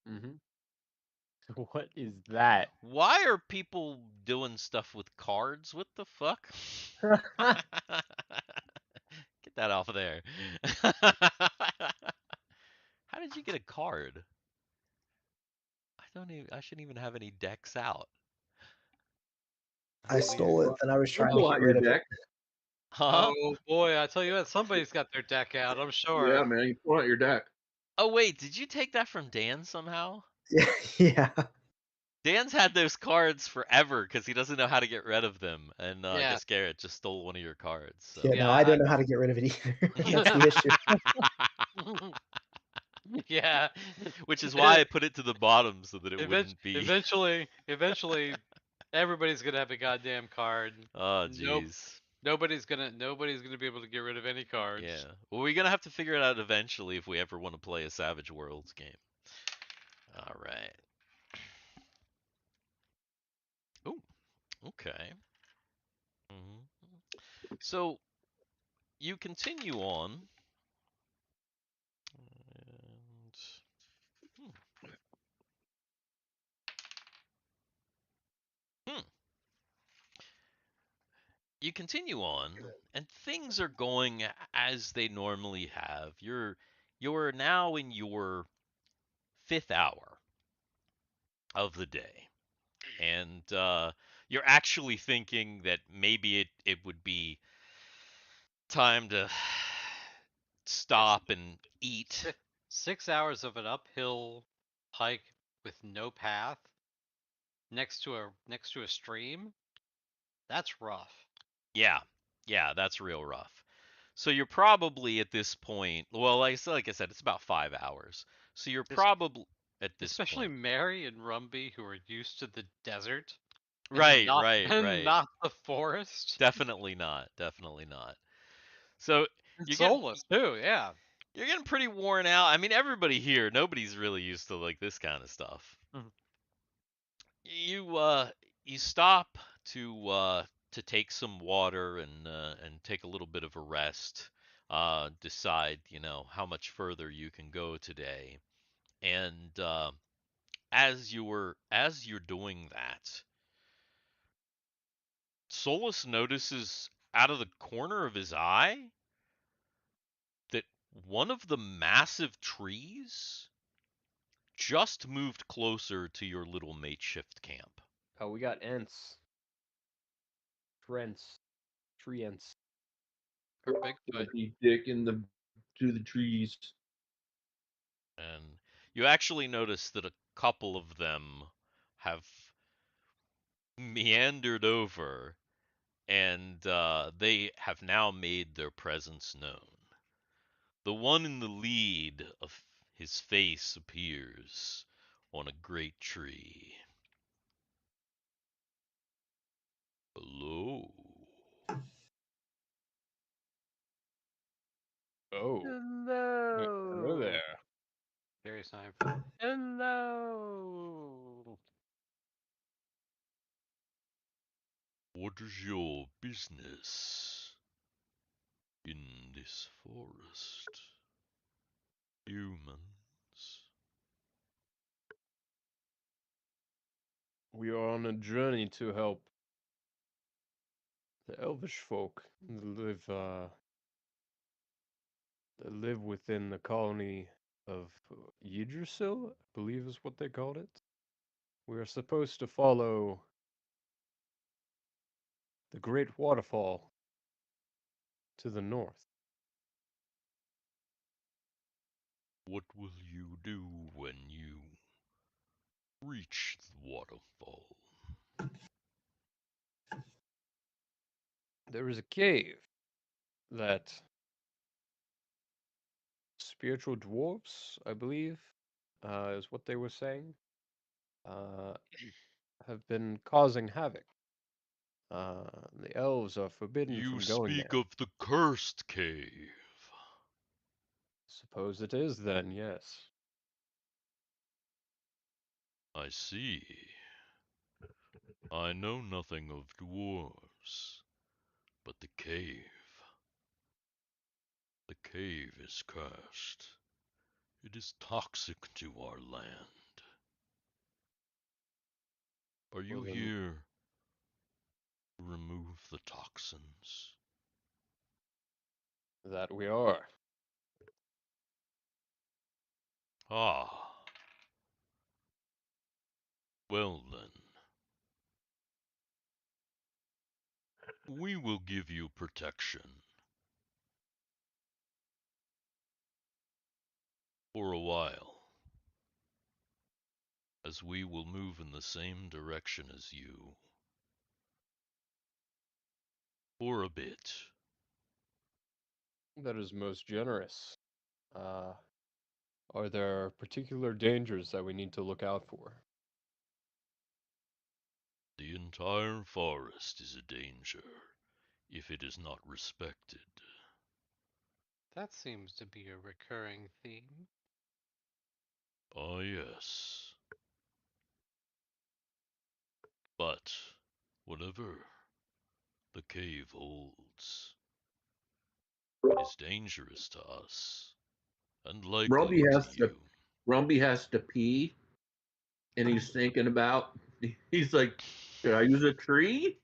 Mm-hmm. What is that? Why are people doing stuff with cards? What the fuck? Get that off of there. How did you get a card? I shouldn't even have any decks out. I stole it, and I was Don't trying to pull get out rid your of it. deck. Huh? Oh boy, I tell you what, somebody's got their deck out, I'm sure. Yeah, man, you pull out your deck. Oh wait, did you take that from Dan somehow? Yeah. Dan's had those cards forever because he doesn't know how to get rid of them, and I Yeah. guess Garrett just stole one of your cards. So. Yeah, no, Yeah, I don't know how to get rid of it either. That's the issue. Yeah. Which is why I put it to the bottom so that it wouldn't be. Eventually, everybody's gonna have a goddamn card. Oh Nope. jeez. Nobody's gonna be able to get rid of any cards. Yeah. Well, we're gonna have to figure it out eventually if we ever want to play a Savage Worlds game. All right. Oh, okay. So you continue on. And... You continue on, and things are going as they normally have. You're now in your 5th hour of the day, and you're actually thinking that maybe it would be time to stop and eat. 6 hours of an uphill hike with no path next to a stream. That's rough. Yeah, that's real rough. So you're probably at this point. Well, like I said, it's about 5 hours. So you're probably at this Especially point. Mary and Rumbe, who are used to the desert. Right. Not the forest. Definitely not. So you're getting Solus too, yeah. you're getting pretty worn out. I mean, everybody here, nobody's really used to like this kind of stuff. Mhm. You stop to take some water and take a little bit of a rest. Decide how much further you can go today, and as you're doing that, Solus notices out of the corner of his eye that one of the massive trees just moved closer to your little makeshift camp. Oh, we got Ents. Trents. Tree Ents. Or Bigfoot. He dick to the trees. And you actually notice that a couple of them have meandered over, and they have now made their presence known. The one in the lead of his face appears on a great tree. Hello. Oh. Hello. Hello there. Very Seinfeld. Hello. What is your business in this forest, humans? We are on a journey to help the elvish folk that live within the colony of Yggdrasil, I believe is what they called it. We are supposed to follow the great waterfall to the north. What will you do when you reach the waterfall? There is a cave that spiritual dwarves, I believe, is what they were saying, have been causing havoc. The elves are forbidden You from going speak there. of the cursed cave. Suppose it is then, yes. I see. I know nothing of dwarves, but the cave is cursed. It is toxic to our land. Are you Well, then- here to remove the toxins? That we are. Ah. Well then. We will give you protection. For a while. As we will move in the same direction as you. For a bit. That is most generous. Are there particular dangers that we need to look out for? The entire forest is a danger, if it is not respected. That seems to be a recurring theme. Ah, yes. But, whatever the cave holds, it is dangerous to us, and likely to you. Rumbe has to pee, and he's thinking about. He's like, "Should I use a tree?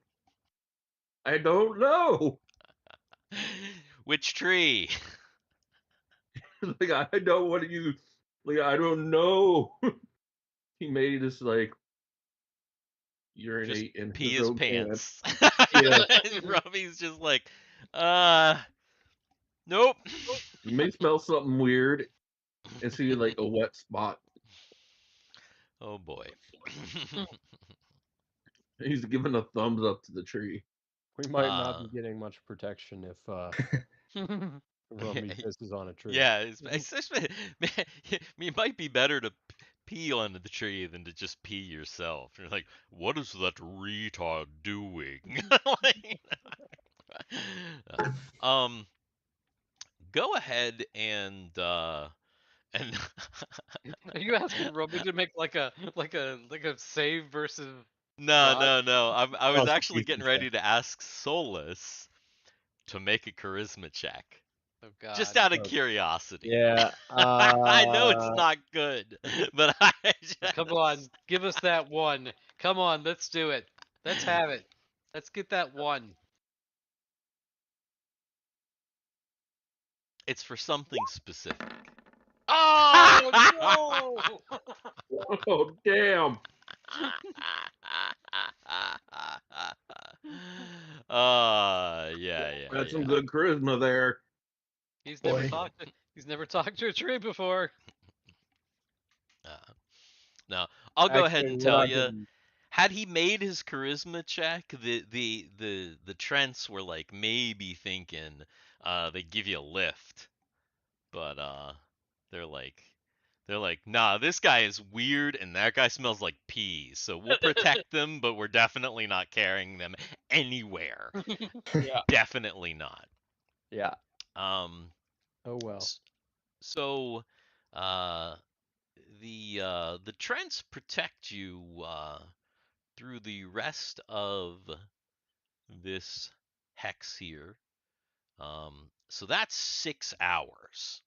I don't know. Which tree? Like I don't want to use. Like I don't know." He made us like Just urinate in pee his his own pants. pants. And Robbie's just like, nope. You may smell something weird and see like a wet spot. Oh boy. He's giving a thumbs up to the tree. We might not be getting much protection if Rumby pisses on a tree. Yeah, it might be better to pee on the tree than to just pee yourself. You're like, what is that retard doing? Go ahead and Are you asking Robbie to make like a save versus God? no. I was actually Constitution getting ready to ask Solus to make a charisma check. Oh God. Just out of curiosity. Yeah. I know it's not good, but I just... Come on, give us that one. Come on, let's do it. Let's have it. Let's get that one. It's for something specific. Oh no! Oh damn! Yeah. That's some good charisma there. He's Boy. never talked to a tree before. Now, I'll go ahead Actually, and what tell I've you. been- Had he made his charisma check, the Trents were like maybe thinking they give you a lift, but they're like nah, this guy is weird and that guy smells like pee, so we'll protect them, but we're definitely not carrying them anywhere. Yeah. Definitely not. Yeah. Um. Oh well. So, the Trents protect you through the rest of this hex here. So that's 6 hours.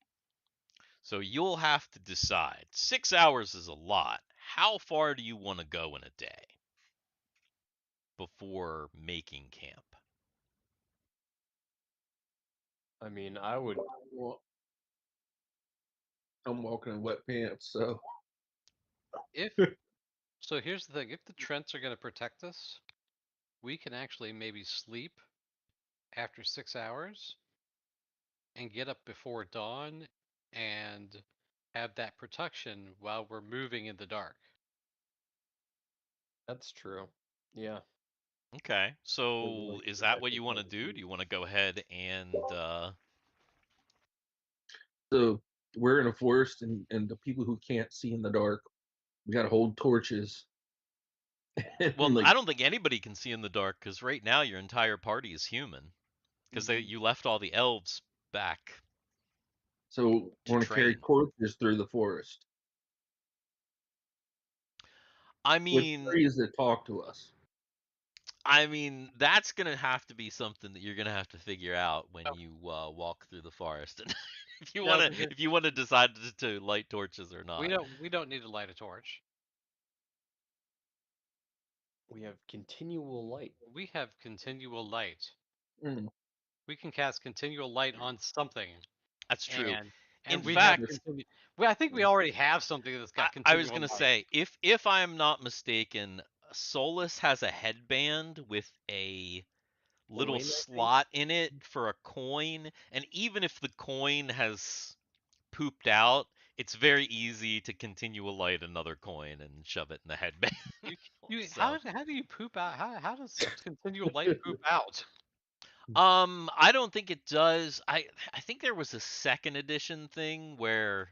So you'll have to decide. 6 hours is a lot. How far do you want to go in a day before making camp? I mean, I would. Well, I'm walking in wet pants, so So here's the thing: if the Trents are going to protect us, we can actually maybe sleep after 6 hours and get up before dawn and have that protection while we're moving in the dark. That's true. Yeah. Okay. So like is that what protected you want to by the do? Do trees. you want to go ahead and so we're in a forest, and the people who can't see in the dark, we gotta hold torches. And, well, like, I don't think anybody can see in the dark because right now your entire party is human because Mhm. you left all the elves back. So to want to carry train. corpses through the forest I with mean, trees that talk to us. that's gonna have to be something that you're gonna have to figure out when you walk through the forest, if you No, wanna because if you wanna decide to light torches or not. we don't need to light a torch. We have continual light. We have continual light. Mm. We can cast continual light on something, That's true. and In we have fact, Well, I think we already have something that's got I was continual gonna light. say, if I'm not mistaken, Solus has a headband with a little Coin, I think? slot in it for a coin, and even if the coin has pooped out, it's very easy to continue a light another coin and shove it in the headband. So, How do you poop out? How does continual light poop out? I don't think it does. I think there was a second edition thing where,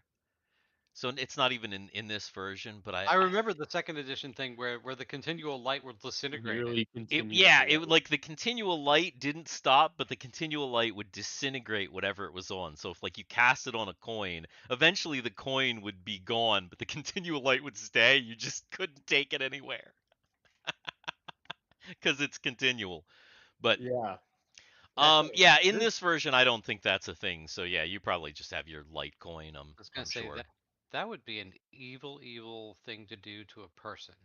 so it's not even in this version, but I remember the second edition thing where the continual light would disintegrate it. Nearly it continuous. yeah, it light. would, like, the continual light didn't stop, but the continual light would disintegrate whatever it was on. So if, like, you cast it on a coin, eventually the coin would be gone, but the continual light would stay. You just couldn't take it anywhere because it's continual. But Yeah. yeah, in this version, I don't think that's a thing. So yeah, you probably just have your light coin. I was gonna I'm say sure. that would be an evil thing to do to a person.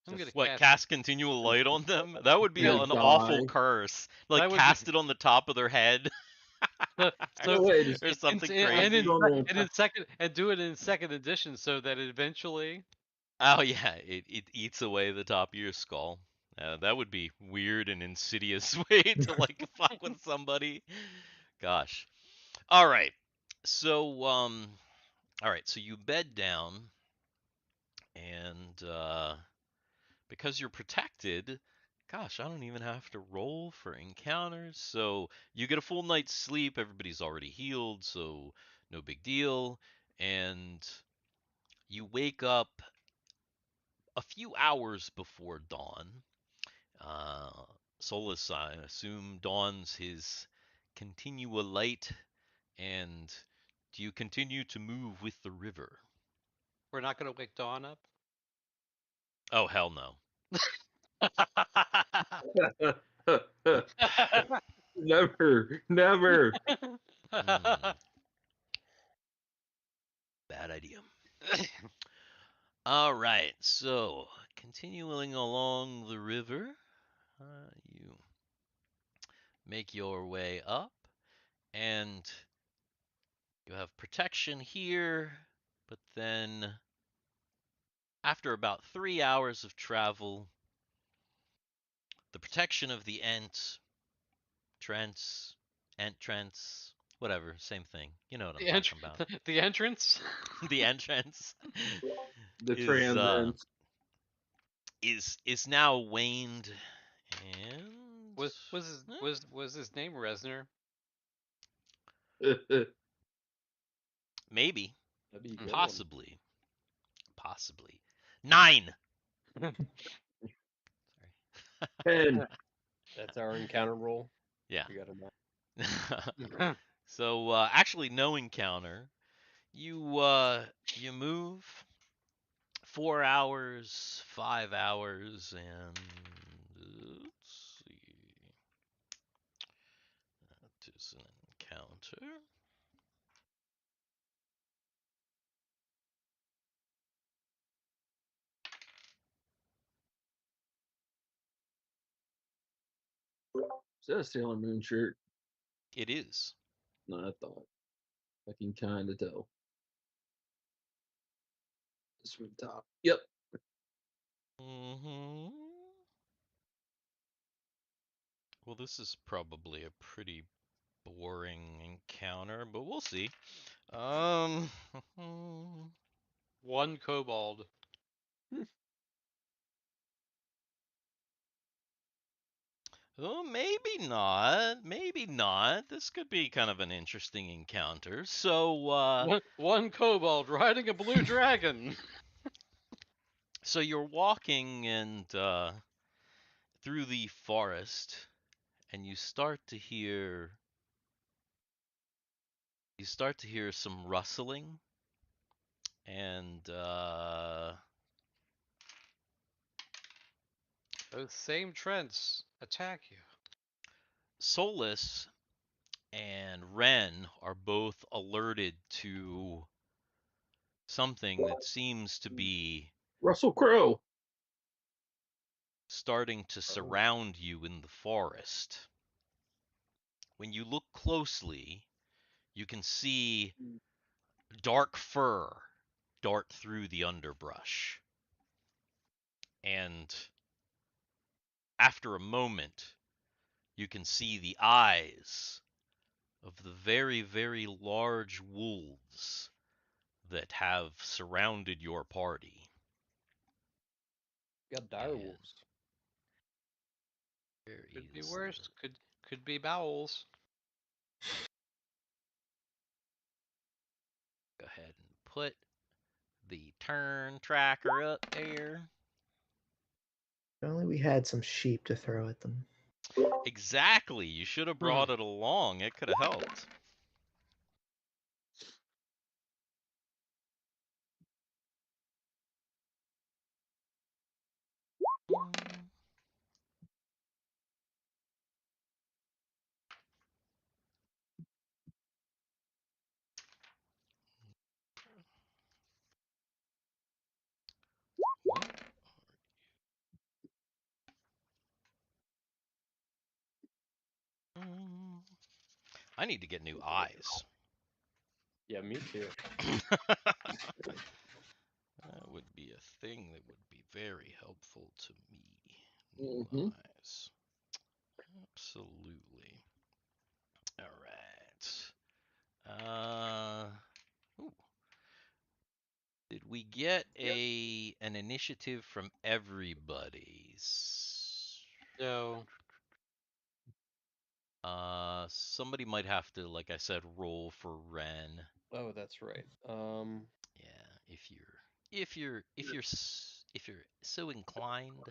I'm gonna What, cast. cast continual light on them? That would be They'll an awful die. curse. Like, That would cast be it on the top of their head so. Wait, it's or something And crazy. in second and do it in second edition so that eventually Oh yeah, it eats away the top of your skull. That would be weird and insidious way to, like, fuck with somebody. Gosh. All right. So so you bed down, and because you're protected, gosh, I don't even have to roll for encounters. So you get a full night's sleep. Everybody's already healed, so no big deal. And you wake up a few hours before dawn. Uh, Solus, I assume, dons his continual light. And do you continue to move with the river? we're not gonna wake Dawn up. Oh, hell no. Never, never. Hmm, bad idea. All right, so continuing along the river, you make your way up, and you have protection here, but then after about 3 hours of travel, the protection of the entrance, whatever, same thing. You know what I'm talking about. The entrance. The entrance The is uh transcends. is now waned, and Was his name Resner? maybe, That'd be a good one. possibly 9. Sorry. 10. That's our encounter roll. Yeah. We got a 9. So actually, no encounter. You move 4 hours, 5 hours, and let's see. That is an encounter. Is that a Sailor Moon shirt? It is. No, I thought. I can kind of tell. This from the top. Yep. Hmm. Well, this is probably a pretty boring encounter, but we'll see. One kobold. Oh, maybe not. Maybe not. This could be kind of an interesting encounter. So, One kobold riding a blue dragon. so you're walking and through the forest, and you start to hear you start to hear some rustling, and Those same trends attack you. Solus and Ren are both alerted to something that seems to be Russell Crowe. starting to surround you in the forest. When you look closely, you can see dark fur dart through the underbrush. And after a moment, you can see the eyes of the very, very large wolves that have surrounded your party. We got dire And wolves. where Could be is worse. the- Could be bowels. Go ahead and put the turn tracker up there. If only we had some sheep to throw at them. Exactly. You should have brought it along. It could have helped. I need to get new eyes. Yeah, me too. That would be a thing that would be very helpful to me. Mhm. New eyes. Absolutely. All right. Ooh. Did we get an initiative from everybody? No. Somebody might have to, like I said, roll for Ren. Oh, that's right. Yeah, if you're so inclined.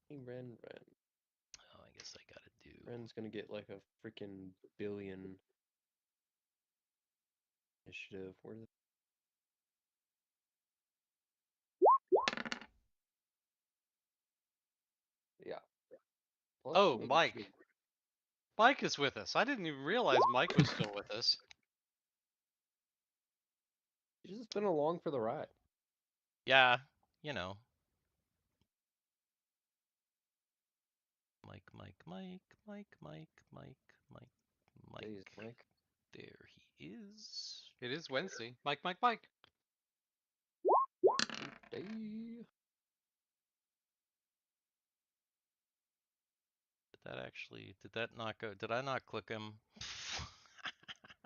Hey, Ren. Oh, I guess I gotta do. Ren's gonna get like a freaking billion initiative. Where's it? Yeah. Plus Oh, maybe Mike. two. Mike is with us. I didn't even realize Mike was still with us. He's just been along for the ride. Yeah, you know. Mike. Days, Mike. There he is. It is Wednesday. Mike. Day. Did that not go? Did I not click him?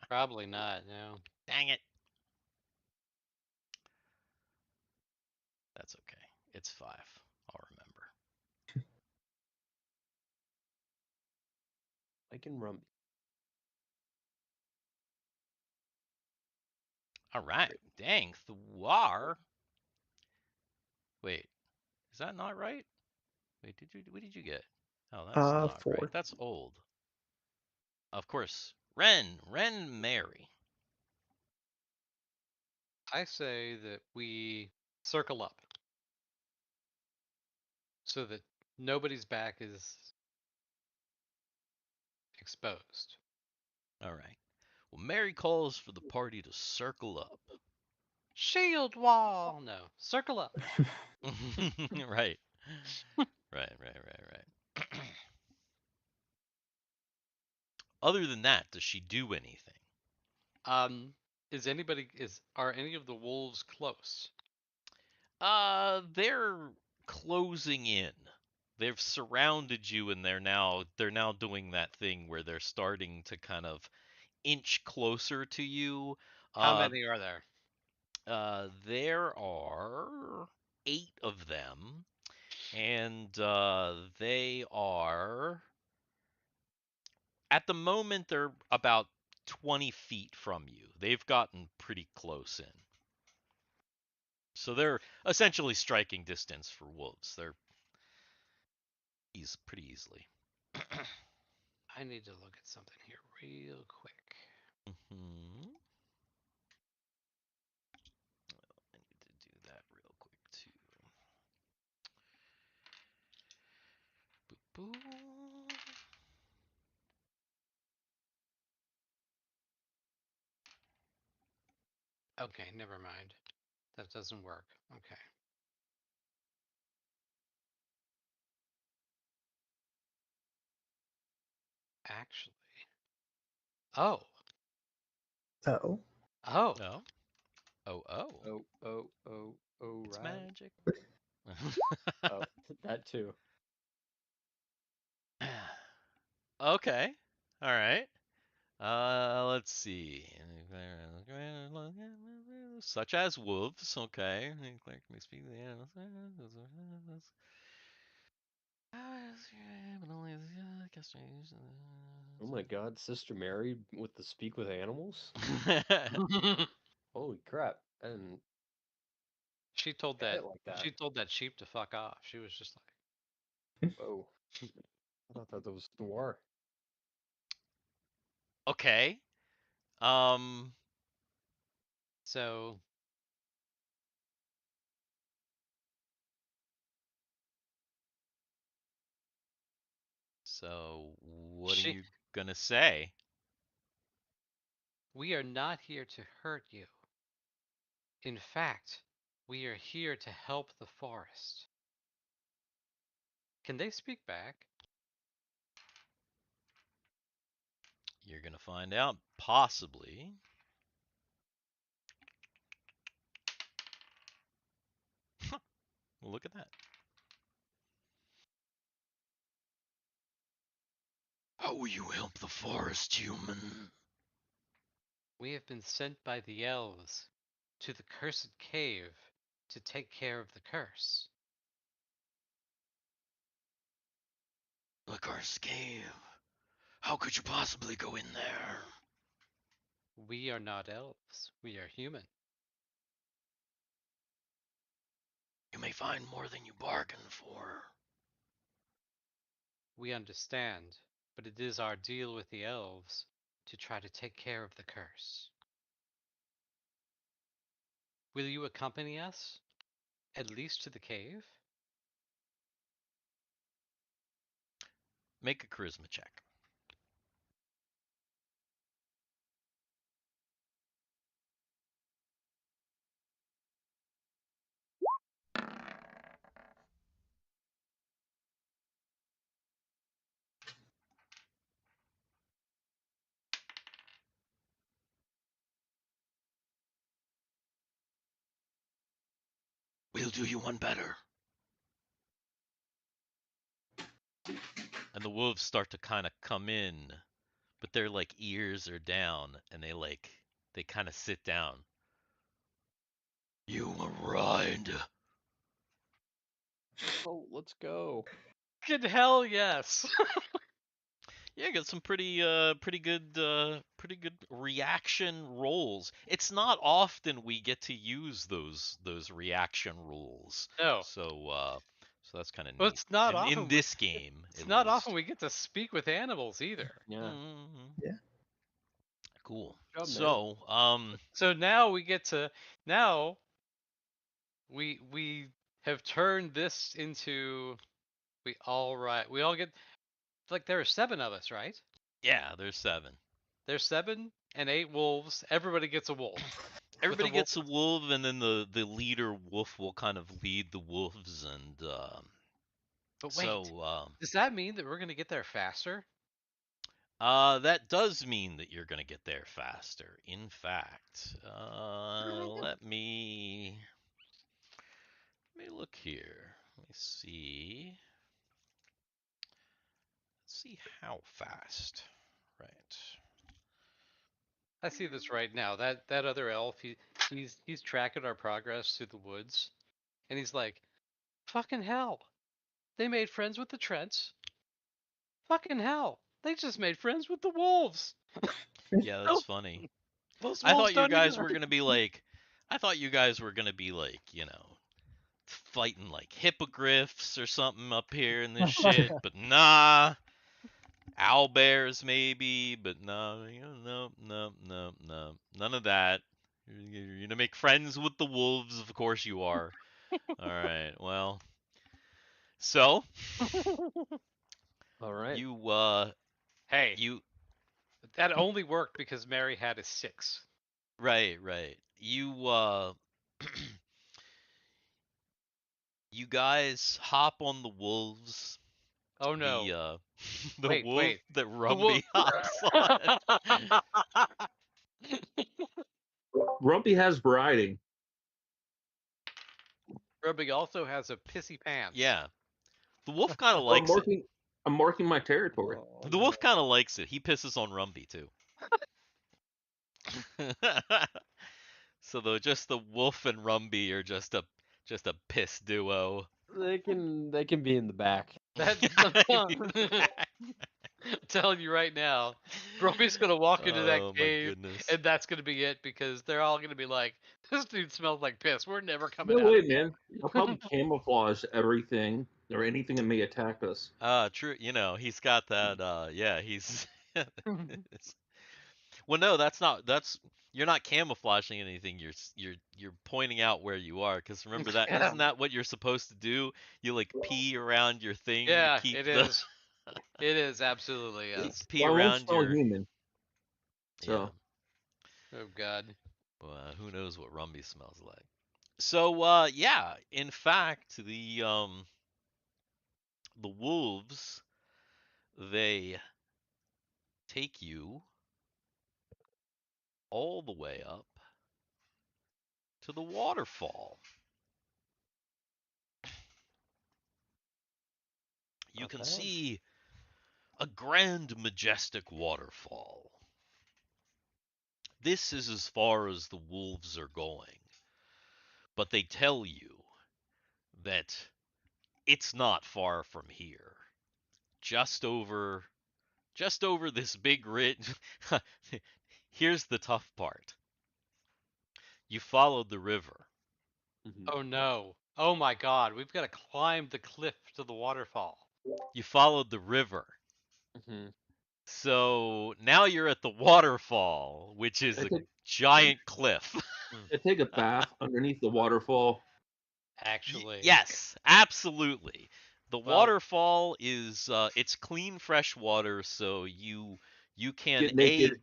Probably not, no. Dang it. That's okay. It's 5. I'll remember. Mike and Rumbe. All right. Dang, Thiwar. Wait, is that not right? Wait, what did you get? Oh, that's not 4. right. That's old. Of course. Ren Mary. I say that we circle up so that nobody's back is exposed. All right. Well, Mary calls for the party to circle up. Shield wall! No, circle up. Right. Right. Other than that, does she do anything? Are any of the wolves close? They're closing in. They've surrounded you, and they're now doing that thing where they're starting to kind of inch closer to you. How many are there? There are 8 of them, and they are at the moment they're about 20 feet from you. They've gotten pretty close in. So they're essentially striking distance for wolves. They're pretty easily. I need to look at something here real quick. Mm-hmm. Okay, never mind. That doesn't work. Okay. Actually. Oh. Oh. Oh. Oh. Oh, oh. Oh, It's right. magic. Oh, that too. Okay. All right. Let's see. Such as wolves. Okay. Cleric may speak the animals. Oh my God, Sister Mary with the speak with animals? Holy crap! And She told got that it like that. she told that sheep to fuck off. She was just like, Whoa! I thought that was Thiwar. Okay. so So what are she you gonna say? we are not here to hurt you. In fact, we are here to help the forest. Can they speak back? You're gonna find out, possibly. Well, look at that. How will you help the forest, human? We have been sent by the elves to the cursed cave to take care of the curse. The cursed cave. How could you possibly go in there? We are not elves. We are human. You may find more than you bargained for. We understand, but it is our deal with the elves to try to take care of the curse. Will you accompany us, at least to the cave? Make a charisma check. We'll do you one better. And the wolves start to kind of come in, but their like ears are down, and they kind of sit down. You will ride. Oh, let's go. Good hell yes. Yeah, got some pretty good reaction rolls. It's not often we get to use those reaction rolls. No. So that's kind of Well, neat. it's not In often this game, it's at not least. often we get to speak with animals either. Yeah. Mhm. Yeah. Cool. Good job, man. So, So now we get to now we have turned this into we all get like there are 7 of us, right? yeah, there's 7. There's 7 and 8 wolves. Everybody gets a wolf. Everybody With the gets a wolf, and then the leader wolf will kind of lead the wolves, and But wait, so does that mean that we're gonna get there faster? that does mean that you're going to get there faster. In fact, let me look here. Let me see. Let's see how fast. Right. I see this right now. That other elf, he's tracking our progress through the woods, and he's like, "Fucking hell! They made friends with the Trents. Fucking hell! They just made friends with the wolves. Yeah, that's funny. Those I wolves thought you don't even." guys were going to be like I thought you guys were going to be like, fighting like hippogriffs or something up here in this shit, but nah. Owlbears maybe, but no, no, none of that. You're gonna make friends with the wolves, of course you are. All right, well, so All right. Hey, you that only worked because Mary had a 6. right. you you guys hop on the wolves. Oh no. The the Wait, wolf wait. that The wolf. Rumby hops on. Grumpy has riding. Rubbing also has a pissy pants. Yeah, the wolf kind of So likes it. I'm marking my territory. Oh, The wolf kind of likes it. He pisses on Rumby too. So though, just the wolf and Rumby are just a piss duo. they can be in the back. That's I'm telling you right now, Grumpy's gonna walk into that Oh my cave, goodness. and that's gonna be it because they're all gonna be like, "This dude smells like piss. We're never coming No out." way, of here." man. I'll probably camouflage everything or anything that may attack us. True. You know, he's got that. Yeah, he's. Well, no, that's not. That's you're not camouflaging anything. You're pointing out where you are. Because remember that isn't that what you're supposed to do? You like pee around your thing to Yeah, keep it the is. It is absolutely yes. pee Well, I won't around smell your. human. Yeah. So Oh God. Who knows what Rumby smells like? So yeah. In fact, the wolves they take you all the way up to the waterfall. You Not can bad. see a grand, majestic waterfall. This is as far as the wolves are going, but they tell you that it's not far from here. Just over this big ridge. Here's the tough part. You followed the river. Mhm. Oh no. Oh my God. We've got to climb the cliff to the waterfall. You followed the river. Mhm. So now you're at the waterfall, which is I a take giant cliff. I take a bath underneath the waterfall. Actually. Yes, absolutely. The Well, waterfall is it's clean fresh water, so you can Get naked.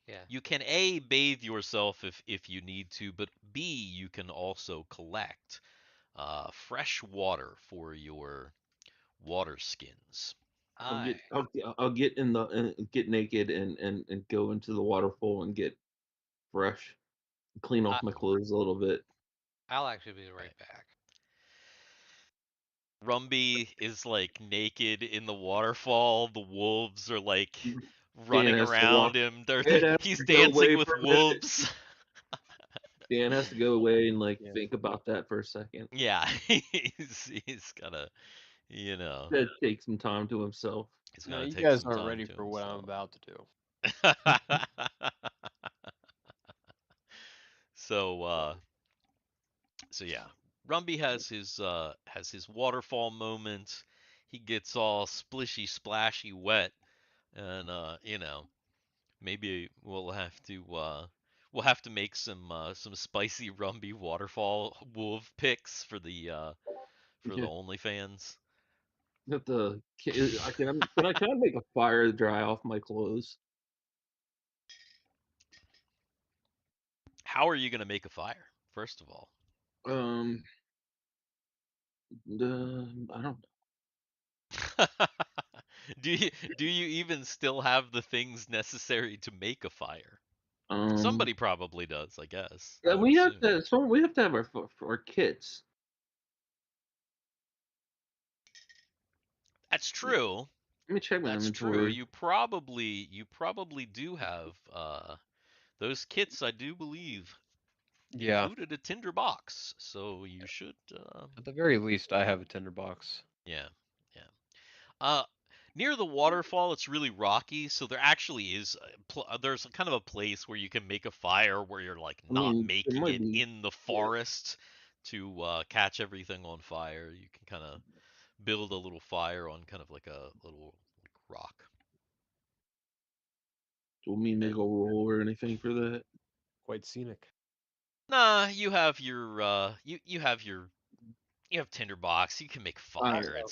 yeah. you can A bathe yourself if you need to, but B you can also collect fresh water for your water skins. I. I'll get in the get naked and go into the waterfall and get fresh, clean I off my clothes a little bit. I'll actually be Right. right back. Rumby is like naked in the waterfall. The wolves are like Dan running has to walk. around him. Dan has He's to go dancing away with for a minute. wolves. Dan has to go away and Yeah. think about that for a second. Yeah, he's gotta, you know, That take some time to himself. he's No, gotta you take guys some aren't time ready to for what I'm himself. about to do. So so yeah, Rumby has his waterfall moment. He gets all splishy splashy wet, and you know, maybe we'll have to make some spicy Rumby waterfall wolf pics for the Yeah, OnlyFans. have to. Can I make a fire to dry off my clothes? How are you gonna make a fire? First of all, Um, I don't. do you even still have the things necessary to make a fire? Um, Somebody probably does, I guess. yeah, I would assume. we have to have our kits. That's true. Let me check my That's true. inventory. You probably do have those kits. I do believe Yeah. included a tinder box, so you should. At the very least, I have a tinderbox. Yeah, yeah. Uh, Near the waterfall, it's really rocky, so there actually is there's kind of a place where you can make a fire where you're like I not mean, there making might it be. in the forest to catch everything on fire. You can kind of build a little fire on kind of like a little like, rock. Do you want me to make a roll or anything for that? Quite scenic. Nah, you have your you have tinderbox. You can make Alright. fire.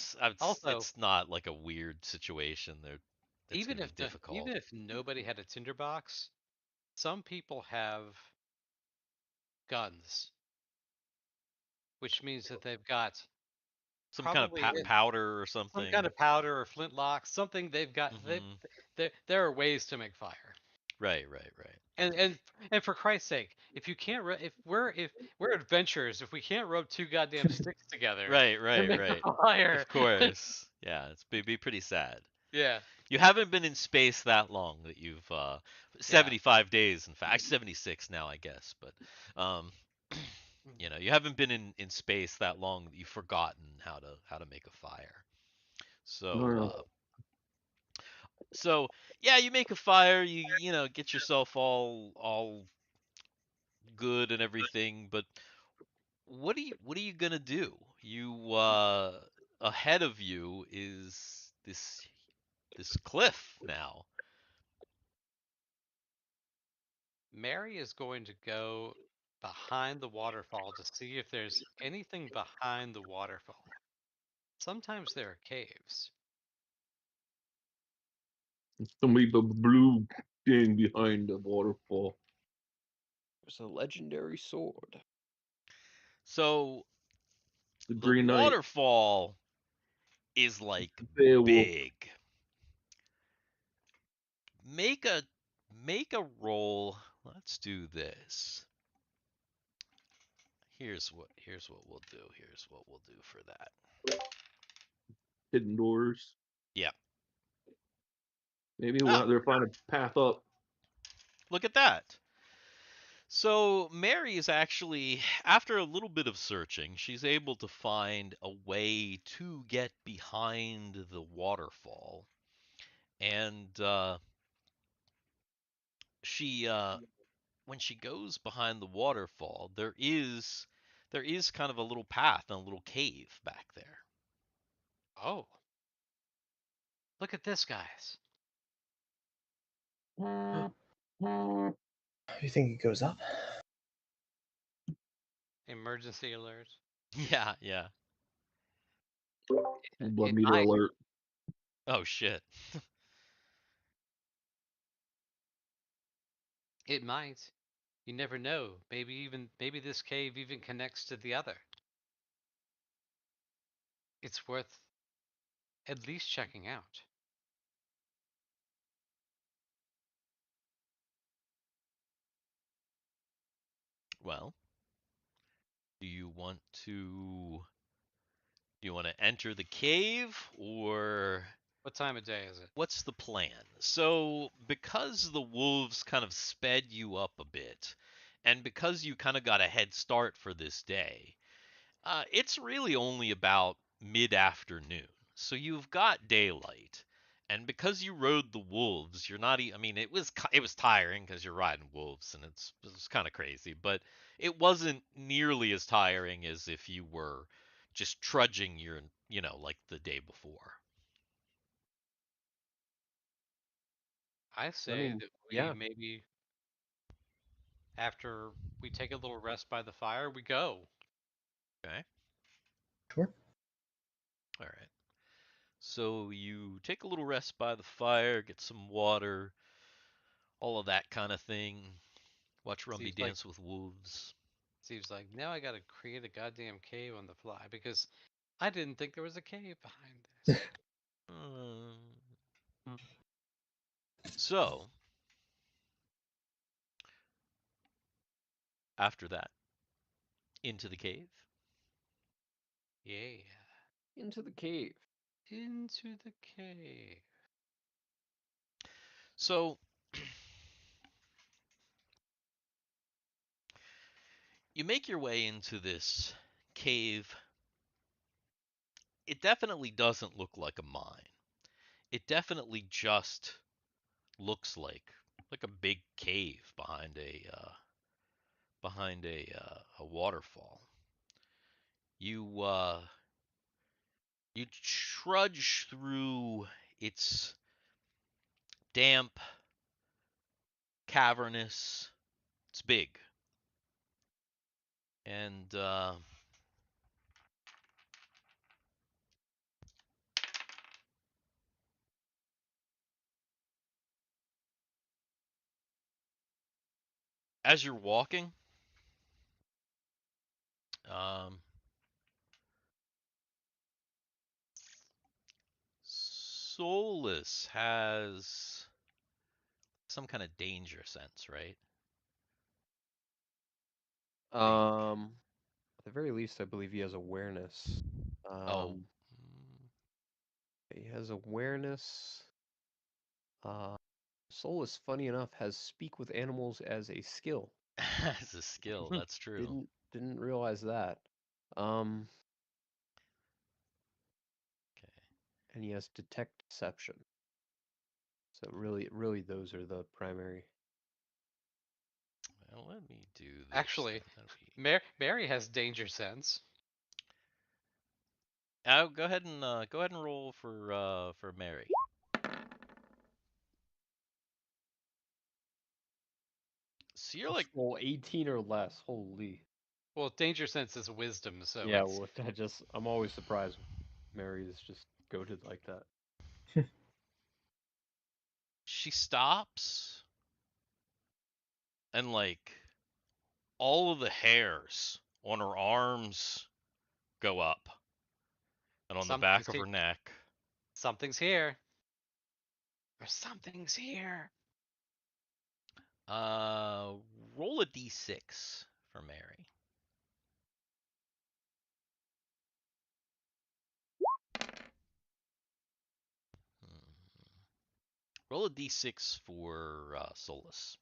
Also, It's not like a weird situation. There, it's even gonna be if difficult. even if nobody had a tinderbox, some people have guns, which means that they've got Some kind of probably powder or some something. kind of powder or flintlock, something they've got. Mhm. There are ways to make fire. Right. And for Christ's sake, if you can't, if we're adventurers, if we can't rub two goddamn sticks together Right. to make a fire, Of course. Yeah, it's be pretty sad. yeah, You haven't been in space that long that you've 75 days, in fact 76 now, I guess, but you know, you haven't been in space that long that you've forgotten how to make a fire. So so yeah, you make a fire, you know, get yourself all good and everything, but what are you gonna do? You ahead of you is this cliff now. Mary is going to go behind the waterfall to see if there's anything behind the waterfall. Sometimes there are caves. It's gonna be the blue thing behind the waterfall. There's a legendary sword. So The the Green Knight. waterfall is like Beowulf. big. Make a roll. Let's do this. Here's what we'll do. Here's what we'll do for that. Hidden doors. Yeah. Maybe we'll have to find a path up. Look at that. So Mary is actually, after a little bit of searching, she's able to find a way to get behind the waterfall, and she when she goes behind the waterfall, there is kind of a little path and a little cave back there. Oh, look at this, guys. You think it goes up? Emergency alert. Yeah. Let me to alert. Oh shit. It might. You never know. Maybe this cave even connects to the other. It's worth at least checking out. Well, do you want to enter the cave, or What time of day is it? what's the plan? So, because the wolves kind of sped you up a bit, and because you kind of got a head start for this day, it's really only about mid-afternoon. So you've got daylight. And because you rode the wolves, you're not I mean, it was tiring because you're riding wolves, and it's kind of crazy, but it wasn't nearly as tiring as if you were just trudging like the day before. I say mean, that we yeah. maybe, after we take a little rest by the fire, we go. Okay. Sure. All right. So you take a little rest by the fire, get some water, all of that kind of thing. Watch Rumbe Seems like dance with wolves. now I gotta create a goddamn cave on the fly because I didn't think there was a cave behind this. So, after that, into the cave. Yeah. Into the cave. Into the cave. So, you make your way into this cave. It definitely doesn't look like a mine. It definitely just looks like a big cave behind a waterfall. You trudge through its damp, cavernous. It's big, and as you're walking, Solus has some kind of danger sense, right? At the very least, I believe he has awareness. Oh. He has awareness. Solus, funny enough, has speak with animals as a skill. As a skill, that's true. Didn't realize that. Okay. And he has detect deception. So really, those are the primary. Well, let me do this. Actually, then. That'll be- Mary has danger sense. go ahead and roll for Mary. So you're like Roll 18 or less. Holy. Well, danger sense is wisdom, so Yeah, it's well, I'm always surprised Mary's just goated like that. she stops and like all of the hairs on her arms go up and on the back of her neck. something's here. Or something's here. Roll a d6 for Mary. Roll a d6 for Solus.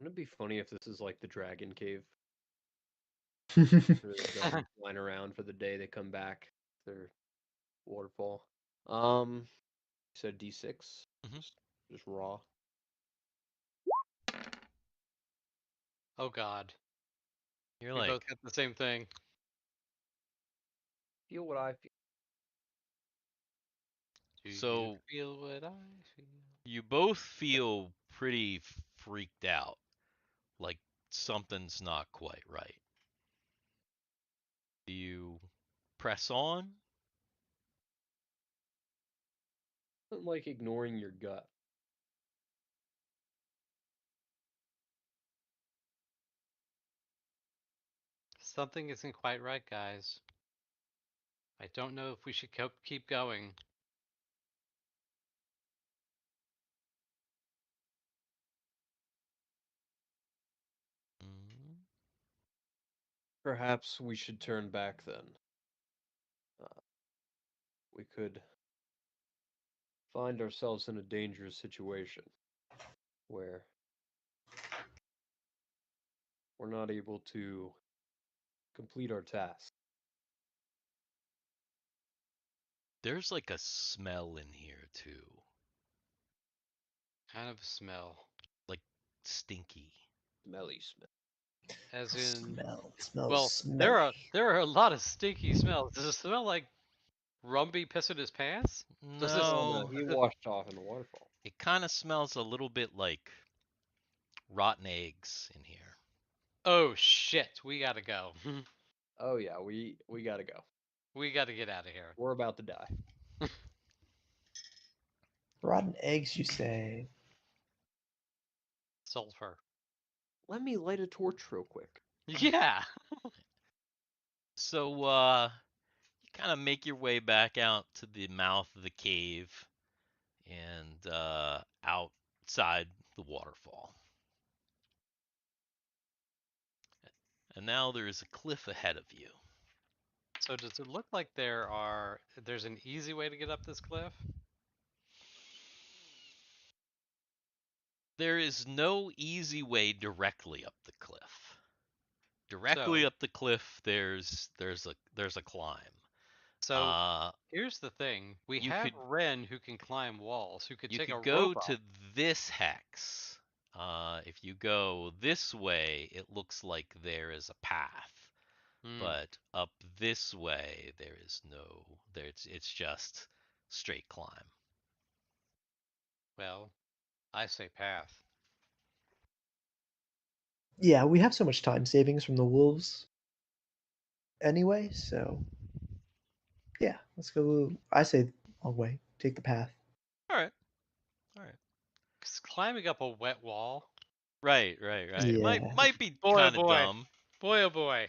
Wouldn't it be funny if this is like the dragon cave? Where the dragons flying around for the day they come back. Their waterfall. You said D6? Mhm. Just raw. Oh God. You're We like both got the same thing. Feel what I feel. Do So- you feel what I feel? you both feel pretty freaked out. Like something's not quite right. Do you press on? Something like ignoring your gut. Something isn't quite right, guys. I don't know if we should keep going. Mm-hmm. Perhaps we should turn back then. We could find ourselves in a dangerous situation where we're not able to complete our task. There's like a smell in here too. Kind of smell. Like stinky. Smelly smell. As in Smells well, smelly. there are a lot of stinky smells. Does it smell like Rumbe pissing his pants? Does this No, He washed off in the waterfall. it kind of smells a little bit like rotten eggs in here. Oh shit, we gotta go. Oh yeah, we gotta go. We gotta get out of here. We're about to die. Rotten eggs, you say? Sulfur. Let me light a torch real quick. Yeah. So you kind of make your way back out to the mouth of the cave and outside the waterfall. And now there is a cliff ahead of you. So does it look like there's an easy way to get up this cliff? There is no easy way directly up the cliff. Directly So- up the cliff, there's a climb. So here's the thing: we you have could- Ren who can climb walls, who could You take a could go rope to off. this hex. If you go this way, it looks like there is a path. Hmm. But up this way, there is no. It's just straight climb. Well, I say path. Yeah, we have so much time savings from the wolves. Anyway, so yeah, let's go. I say long way. Take the path. All right. All right. 'Cause climbing up a wet wall Right. It Yeah. might be Boy, oh kind of boy. dumb. Boy, oh boy.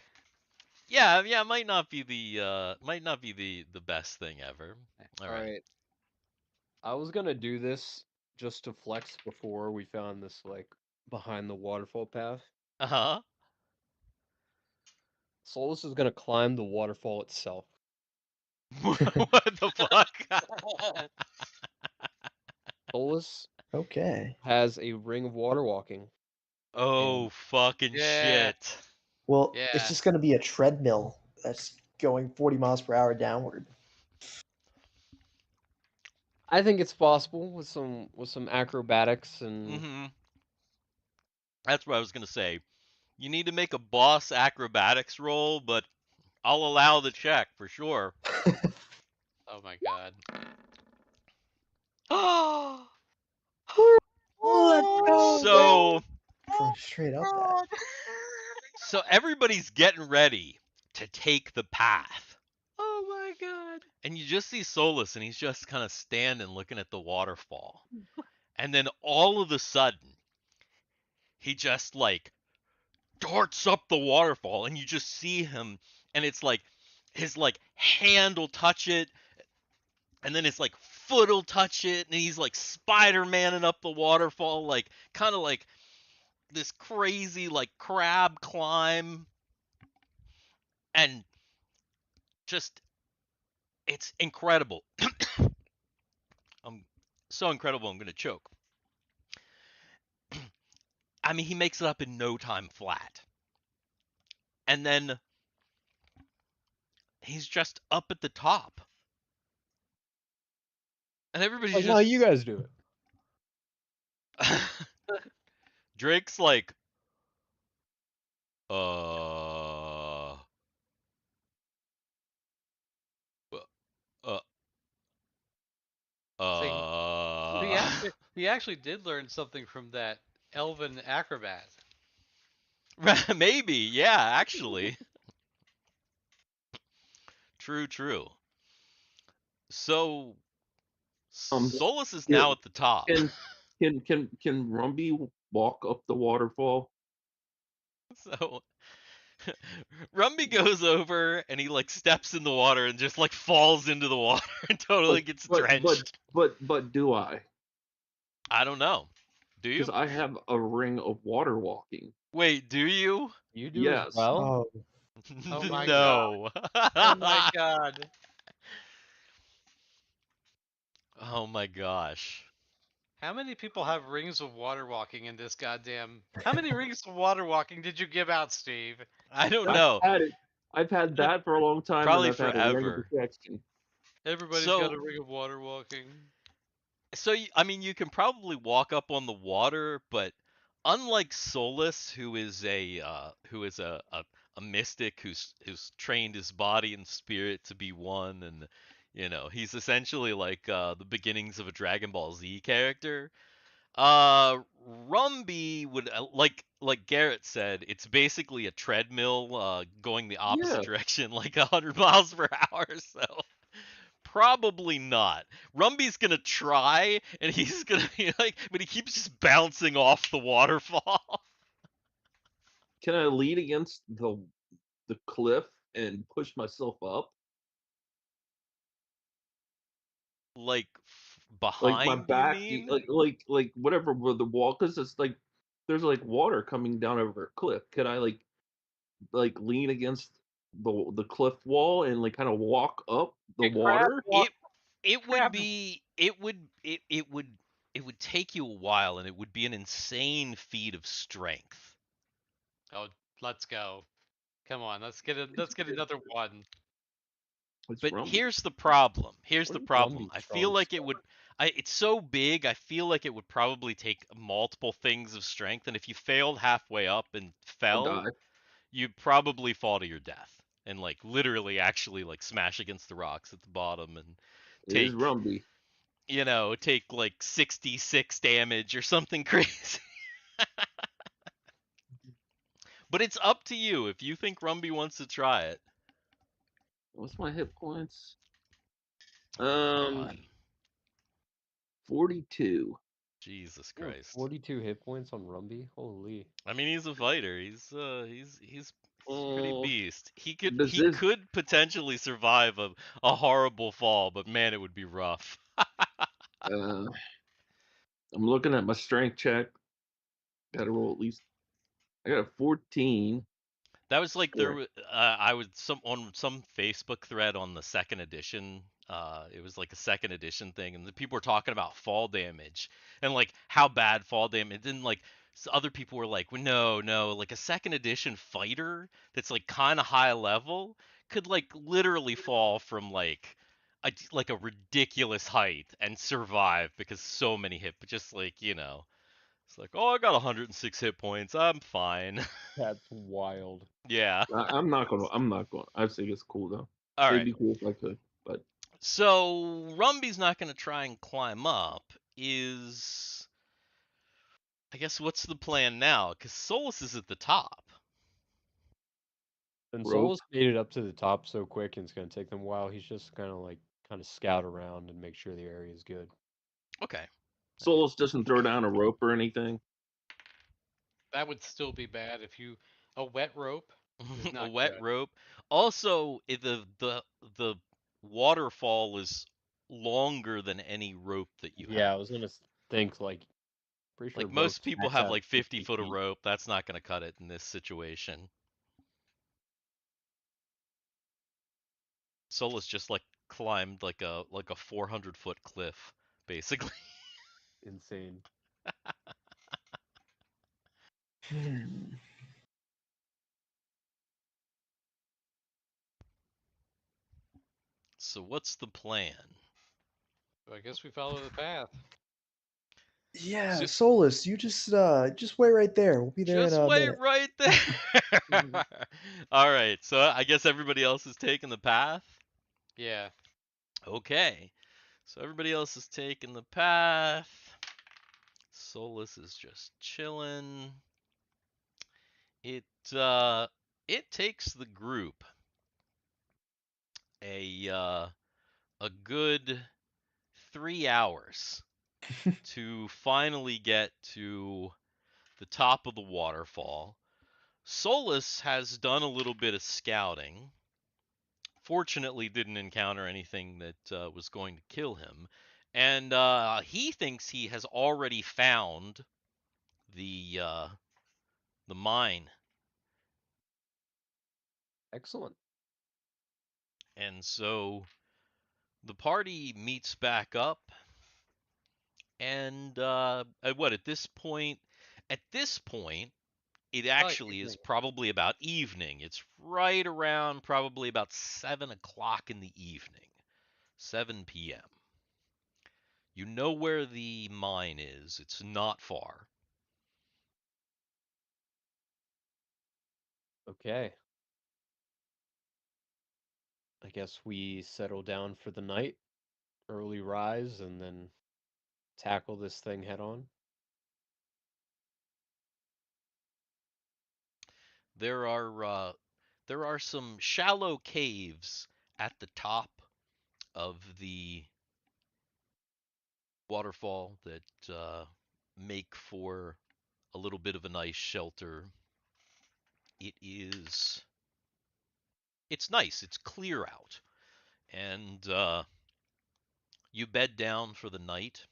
Yeah, it might not be the best thing ever. All right. Alright. I was gonna do this just to flex before we found this, like, behind the waterfall path. Uh-huh. Solus is gonna climb the waterfall itself. What the fuck? Solus Okay. has a ring of water walking. Oh, fucking Yeah. shit. Well, Yeah. it's just going to be a treadmill that's going 40 miles per hour downward. I think it's possible with some acrobatics and Mm-hmm. That's what I was gonna say. You need to make a boss acrobatics roll, but I'll allow the check for sure. Oh my god. Oh, let's go, So From straight up that. so everybody's getting ready to take the path. Oh my god. And you just see Solus and he's just kind of standing looking at the waterfall. And then all of a sudden, he just like darts up the waterfall and you just see him and it's like his like hand will touch it and then his like foot will touch it and he's like Spider-Maning up the waterfall like kind of like this crazy like crab climb and just it's incredible. So incredible I'm going to choke. I mean, he makes it up in no time flat. And then he's just up at the top. And everybody's like, just no, you guys do it. Drake's like uh uh He actually did learn something from that elven acrobat. maybe, yeah, actually. True. So Solus is now at the top. Can Rumbe walk up the waterfall? So Rumby goes over and he like steps in the water and just like falls into the water and totally gets drenched. But do I? I don't know. Do you? Because I have a ring of water walking. Wait, do you? You do Yes. as well? Oh, Oh my no. Oh my god. Oh my gosh. How many people have rings of water walking in this goddamn? How many rings of water walking did you give out, Steve? I don't know. I've had that for a long time. Probably and I've had a ring of forever. protection. Everybody's So- got a ring of water walking. So I mean, you can probably walk up on the water, but unlike Solus, who is a mystic who's trained his body and spirit to be one, and you know he's essentially like the beginnings of a Dragon Ball Z character. Rumby would like Garrett said, it's basically a treadmill going the opposite Yeah. direction, like 100 miles per hour. So. Probably not. Rumby's gonna try, and he's gonna be like, but he keeps just bouncing off the waterfall. Can I lean against the cliff and push myself up? Like Like behind, my back, you mean? like whatever where the wall, because it's like there's like water coming down over a cliff. Could I like lean against the cliff wall and like kind of walk up the water? It would be it would take you a while, and it would be an insane feat of strength. Oh, let's go. Come on, let's get another one. It's But Rumbe. here's the problem. Here's the What is problem. Rumby's I feel strong like it would. It's so big. I feel like it would probably take multiple things of strength, and if you failed halfway up and I'll fell, die. you'd probably fall to your death and like literally actually like smash against the rocks at the bottom and It is take Rumbe. take like 66 damage or something crazy. But it's up to you if you think Rumby wants to try it. What's my hit points? Come on. 42. Jesus You have Christ. 42 hit points on Rumbe. Holy. I mean, he's a fighter. He's pretty Oh, beast. He this is could potentially survive a horrible fall, but man, it would be rough. I'm looking at my strength check. Got to roll at least. I got a 14. That was like Sure. I was on some Facebook thread on the second edition. It was like a second edition thing, and the people were talking about fall damage and like how bad fall damage. And like other people were like, well, no, like a second edition fighter that's like kind of high level could like literally fall from like a ridiculous height and survive because so many hit, but just like it's like, oh, I got 106 hit points, I'm fine. That's wild. Yeah. I'm not gonna. I'm not going. I think it's cool though. All It'd right. be cool if I could, but So Rumby's not going to try and climb up. I guess what's the plan now? Because Solus is at the top. And Rope. Solus made it up to the top so quick, and it's going to take them a while. He's just kind of scout around and make sure the area is good. Okay. Solus doesn't throw down a rope or anything. That would still be bad if you a wet rope. Is A not wet good. rope. Also, the waterfall is longer than any rope that you Yeah, I have. was going to think, pretty sure Like most ropes people max have out like at 50 50 foot of feet. rope. That's not going to cut it in this situation. Solus just like climbed like a 400-foot cliff, basically. Insane. So what's the plan? So I guess we follow the path. Yeah, So- Solus, you just wait right there. We'll be there Just in a wait minute. right there. All right. So I guess everybody else is taking the path. Yeah. Okay. So everybody else is taking the path. Solus is just chilling. It takes the group a good 3 hours to finally get to the top of the waterfall. Solus has done a little bit of scouting. Fortunately, didn't encounter anything that was going to kill him, and he thinks he has already found the mine. Excellent. And so the party meets back up, and at this point? At this point, it actually is evening. probably about evening. It's right around probably about 7 o'clock in the evening, 7 p.m. You know where the mine is. It's not far. Okay. I guess we settle down for the night, early rise, and then tackle this thing head on. There are some shallow caves at the top of the waterfall that make for a little bit of a nice shelter. It's nice. It's clear out, and you bed down for the night.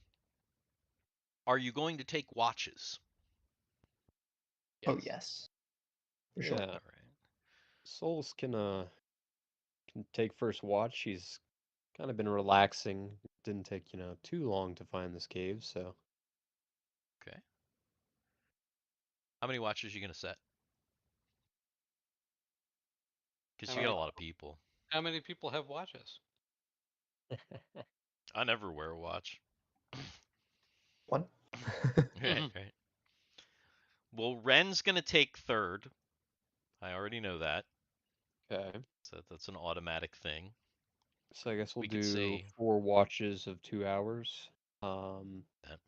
Are you going to take watches? Oh yes, for sure. Yeah. All right. Solus can take first watch. He's kind of been relaxing. Didn't take, too long to find this cave, so Okay. How many watches are you gonna set? Because How you got many, a lot of people. how many people have watches? I never wear a watch. One. Right, right. Well, Ren's gonna take third. I already know that. Okay. So that's an automatic thing. So I guess we'll We could do say 4 watches of 2 hours. that.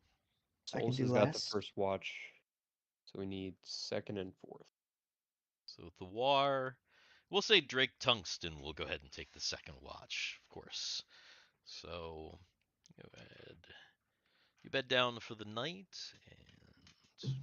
I can Solus do has got the last. first watch, so we need second and fourth. So Thiwar, we'll say Drake Tungsten will go ahead and take the second watch, of course. So go ahead. You bed down for the night, and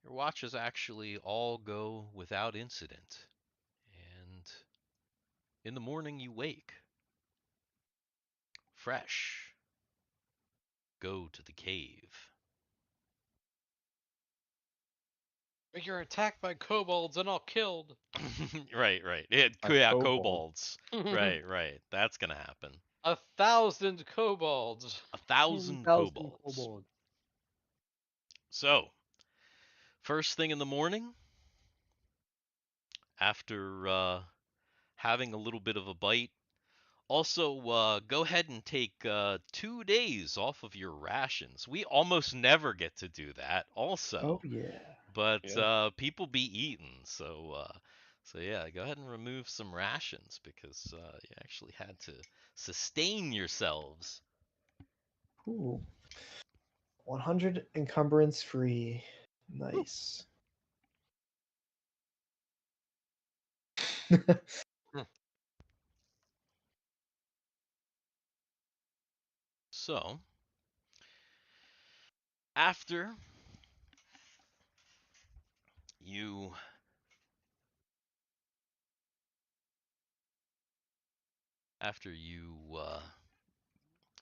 your watches actually all go without incident. And in the morning you wake, fresh, go to the cave. But you're attacked by kobolds and all killed. Right. By Yeah, kobolds. kobolds. Right. That's gonna happen. 1,000 kobolds. 1,000 10,000 kobolds. So, first thing in the morning, after having a little bit of a bite, also go ahead and take 2 days off of your rations. We almost never get to do that. Also, Oh yeah. but Yeah. people be eating, so yeah, go ahead and remove some rations because you actually had to sustain yourselves. Ooh. 100 encumbrance free. Nice. So after you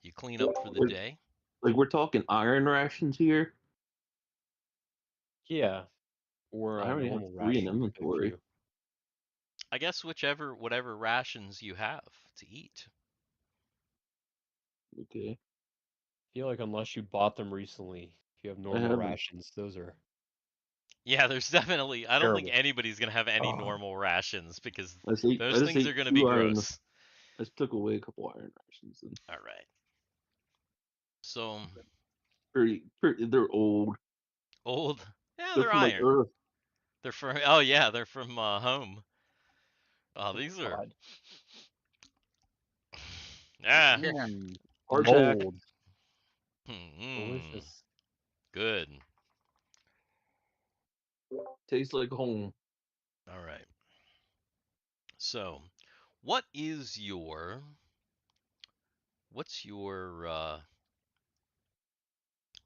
you clean up for the day. Like we're talking iron rations here. Yeah. Or I a already have normal 3 in ration. Pick a inventory. few. I guess whatever rations you have to eat. Okay. I feel like unless you bought them recently, if you have normal haven't. rations, those are Yeah, there's definitely. I don't think terrible. anybody's gonna have any Oh. normal rations because I just ate those things are gonna be 2 iron. gross. I just took away a couple iron rations. And All right. So they're old. old. Yeah, They're they're from like iron. Earth. They're from. Oh yeah, they're from home. Oh, Oh, these are. God. Ah. Hardtack. Mold. Mm, Delicious. good. Tastes like home. All right. So, what is your what's your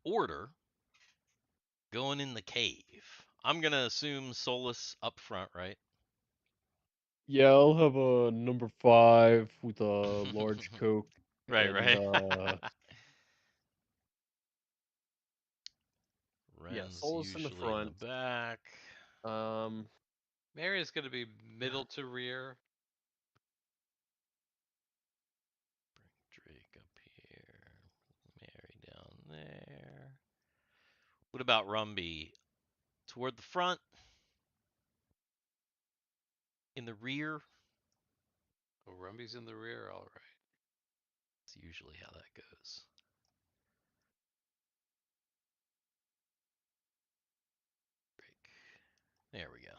order going in the cave? I'm gonna assume Solus up front, right? Yeah, I'll have a number 5 with a large Coke Right, and right. yeah, Ren's Solus in the usually in the front. back. Mary's going to be middle to rear. Bring Drake up here. Mary down there. What about Rumbe? Toward the front? In the rear? Oh, Rumby's in the rear. All right. That's usually how that goes. Drake. There we go.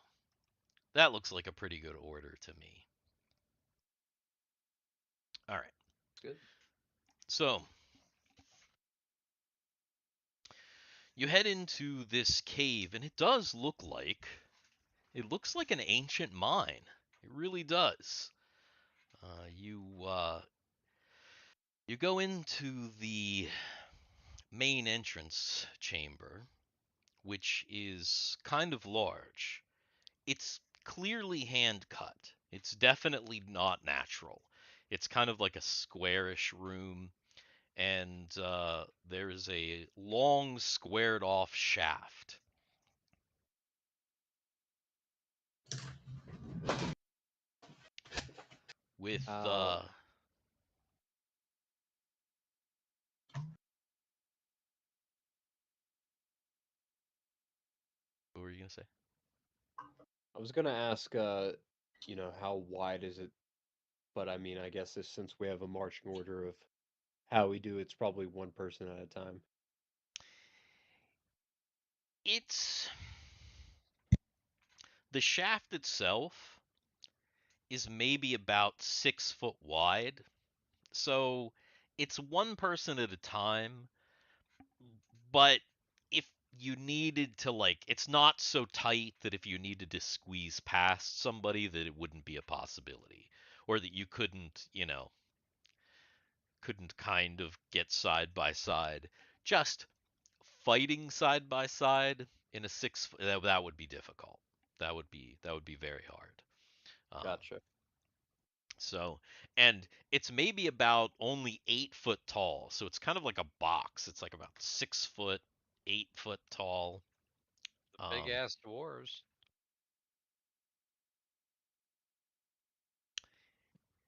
That looks like a pretty good order to me. All right. Good. So, you head into this cave, and it looks like an ancient mine. It really does. You go into the main entrance chamber, which is kind of large. It's clearly hand cut. It's definitely not natural. It's kind of like a squarish room, and there is a long squared off shaft. With Uh, what were you gonna say? I was gonna ask, how wide is it? But I mean, I guess since we have a marching order of how we do, it's probably one person at a time. It's the shaft itself is maybe about 6 foot wide, so it's one person at a time. But if you needed to, like, it's not so tight that if you needed to squeeze past somebody that it wouldn't be a possibility, or that you couldn't, couldn't kind of get side by side. Just fighting side by side in a that would be difficult. That would be very hard. Gotcha. So, and it's maybe about only 8 foot tall, so it's kind of like a box. It's like about 6 foot, 8 foot tall. Big ass dwarves.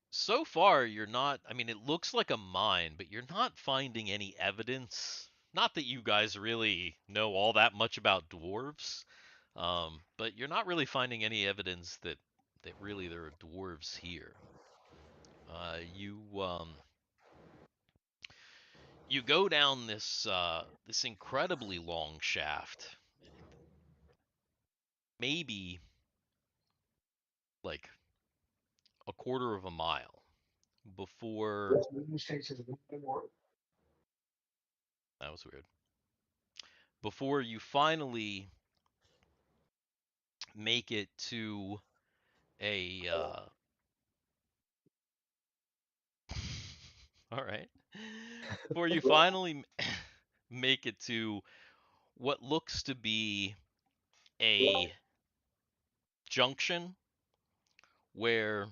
So far, you're not. I mean, it looks like a mine, but you're not finding any evidence. Not that you guys really know all that much about dwarves, but you're not really finding any evidence that really there are dwarves here. You go down this incredibly long shaft, maybe like a quarter of a mile before. That was weird. Before you finally make it to a all right. Before you finally make it to what looks to be a junction where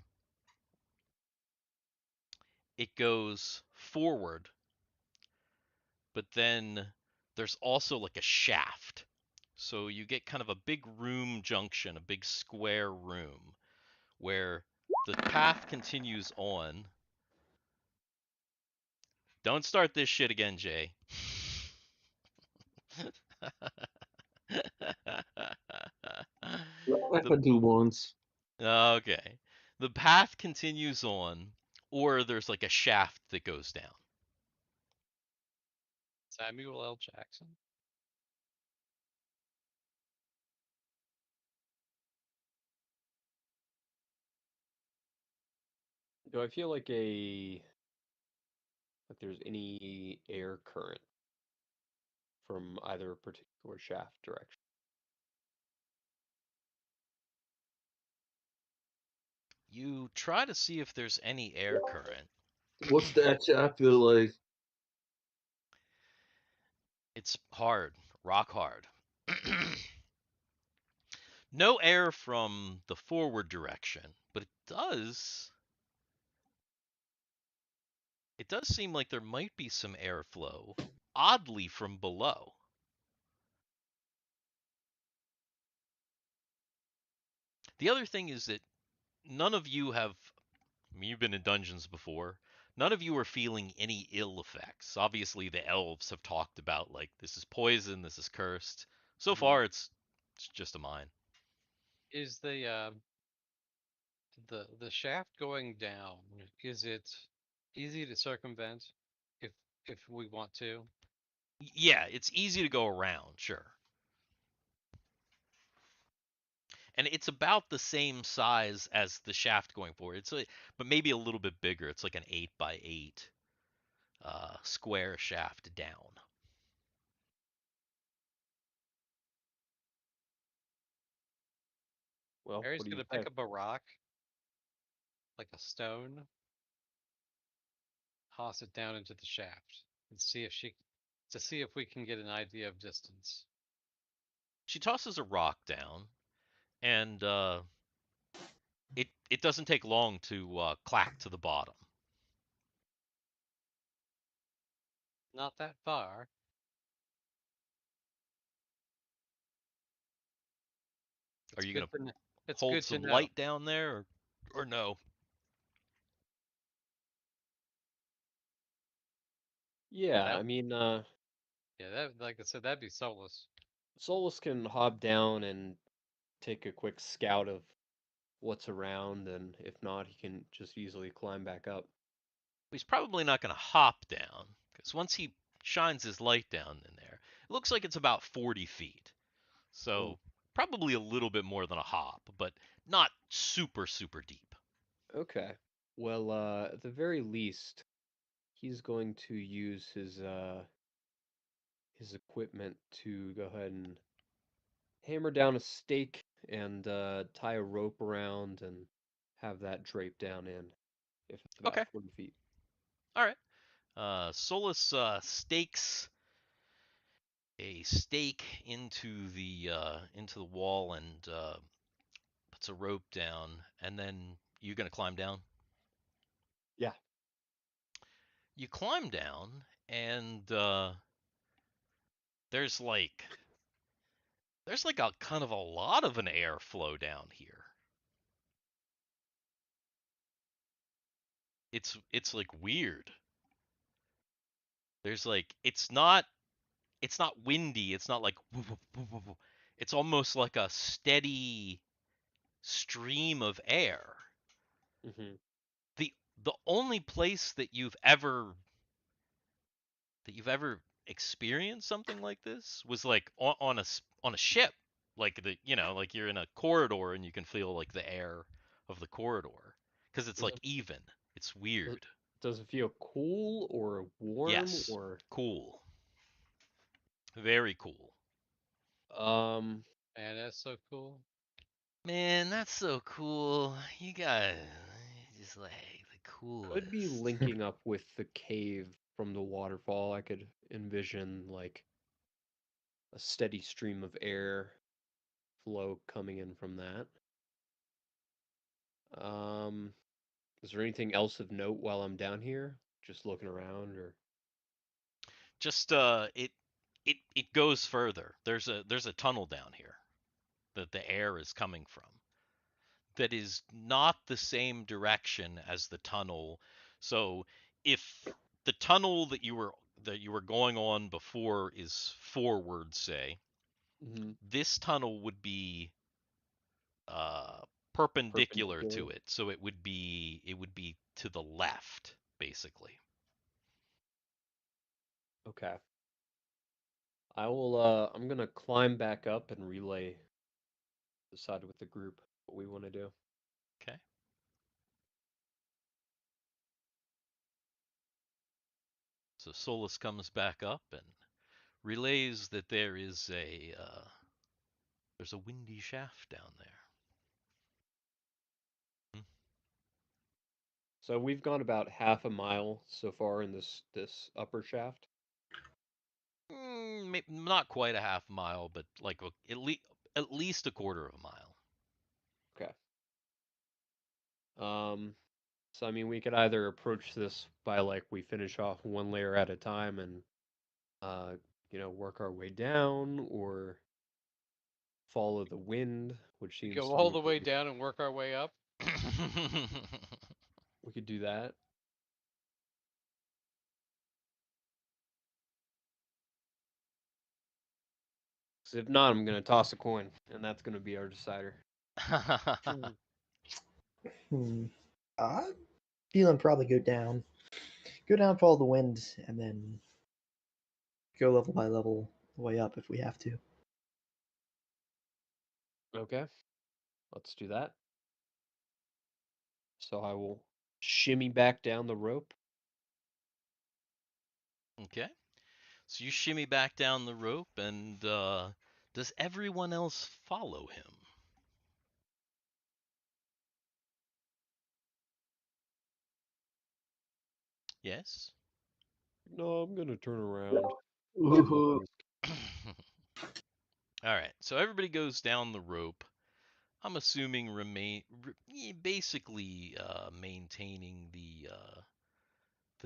it goes forward, but then there's also like a shaft. So you get kind of a big room junction, a big square room where the path continues on. Don't start this shit again, Jay. I could do once. Okay. The path continues on, or there's like a shaft that goes down. Samuel L. Jackson. Do I feel like there's any air current from either particular shaft direction? You try to see if there's any air current. What's that shaft feel like? It's hard, rock hard. No air from the forward direction, but it does seem like there might be some airflow, oddly from below. The other thing is that none of you have, I mean, you've been in dungeons before. None of you are feeling any ill effects. Obviously, the elves have talked about, like, this is poison, this is cursed. So far, it's just a mine. Is the shaft going down? Is it easy to circumvent if we want to? Yeah, it's easy to go around, sure. And it's about the same size as the shaft going forward. But maybe a little bit bigger. It's like an 8x8 square shaft down. Well, Harry's what do you gonna say? pick up a rock, like a stone, toss it down into the shaft, and see if we can get an idea of distance. She tosses a rock down, and it doesn't take long to clack to the bottom. Not that far. Are It's you good gonna to know. It's hold good to some know. light down there, or no? Yeah, That- I mean, Yeah, that, like I said, that'd be Solus. Solus can hop down and take a quick scout of what's around, and if not, he can just easily climb back up. He's probably not gonna hop down, because once he shines his light down in there, it looks like it's about 40 feet. So probably a little bit more than a hop, but not super, super deep. Okay. Well, at the very least, he's going to use his his equipment to go ahead and hammer down a stake and tie a rope around and have that draped down in, if it's about Okay. 40 feet. All right. Solus stakes a stake into the wall and puts a rope down, and then you're gonna climb down. Yeah. You climb down, and there's like a kind of a lot of an airflow down here. It's like weird. There's like it's not windy. It's not like woo, woo, woo, woo, woo. It's almost like a steady stream of air. Mm-hmm. The only place that you've ever experienced something like this was like on a ship, like like you're in a corridor and you can feel like the air of the corridor because it's Does like it, even. It's does, weird. does it feel cool or warm Yes, or cool, very cool. um? Man, that's so cool. Man, that's so cool. You got just like the Could be coolest. linking up with the cave from the waterfall. I could envision like a steady stream of air flow coming in from that. Um, is there anything else of note while I'm down here? Just looking around, or Just it goes further. There's a tunnel down here that the air is coming from. That is not the same direction as the tunnel. So if the tunnel that you were going on before is forward, say, Mhm. this tunnel would be uh, perpendicular Perpendicular? to it. So it would be to the left, basically. Okay. I will. I'm gonna climb back up and relay, decide with the group what we want to do. Okay. So Solus comes back up and relays that there's a windy shaft down there. So we've gone about half a mile so far in this upper shaft. Not quite a half mile, but like at least a quarter of a mile. Okay. Um, so I mean, we could either approach this by like we finish off one layer at a time and uh, work our way down, or follow the wind, which We seems go to be all the way down and work our way up. we could do that. 'Cause if not, I'm gonna toss a coin, and that's gonna be our decider. I'm feeling probably go down. Go down, follow the wind, and then go level by level way up if we have to. Okay, let's do that. So I will shimmy back down the rope. Okay. So you shimmy back down the rope, and does everyone else follow him? Yes. No, I'm gonna turn around. Ooh. All right. So everybody goes down the rope. I'm assuming basically maintaining the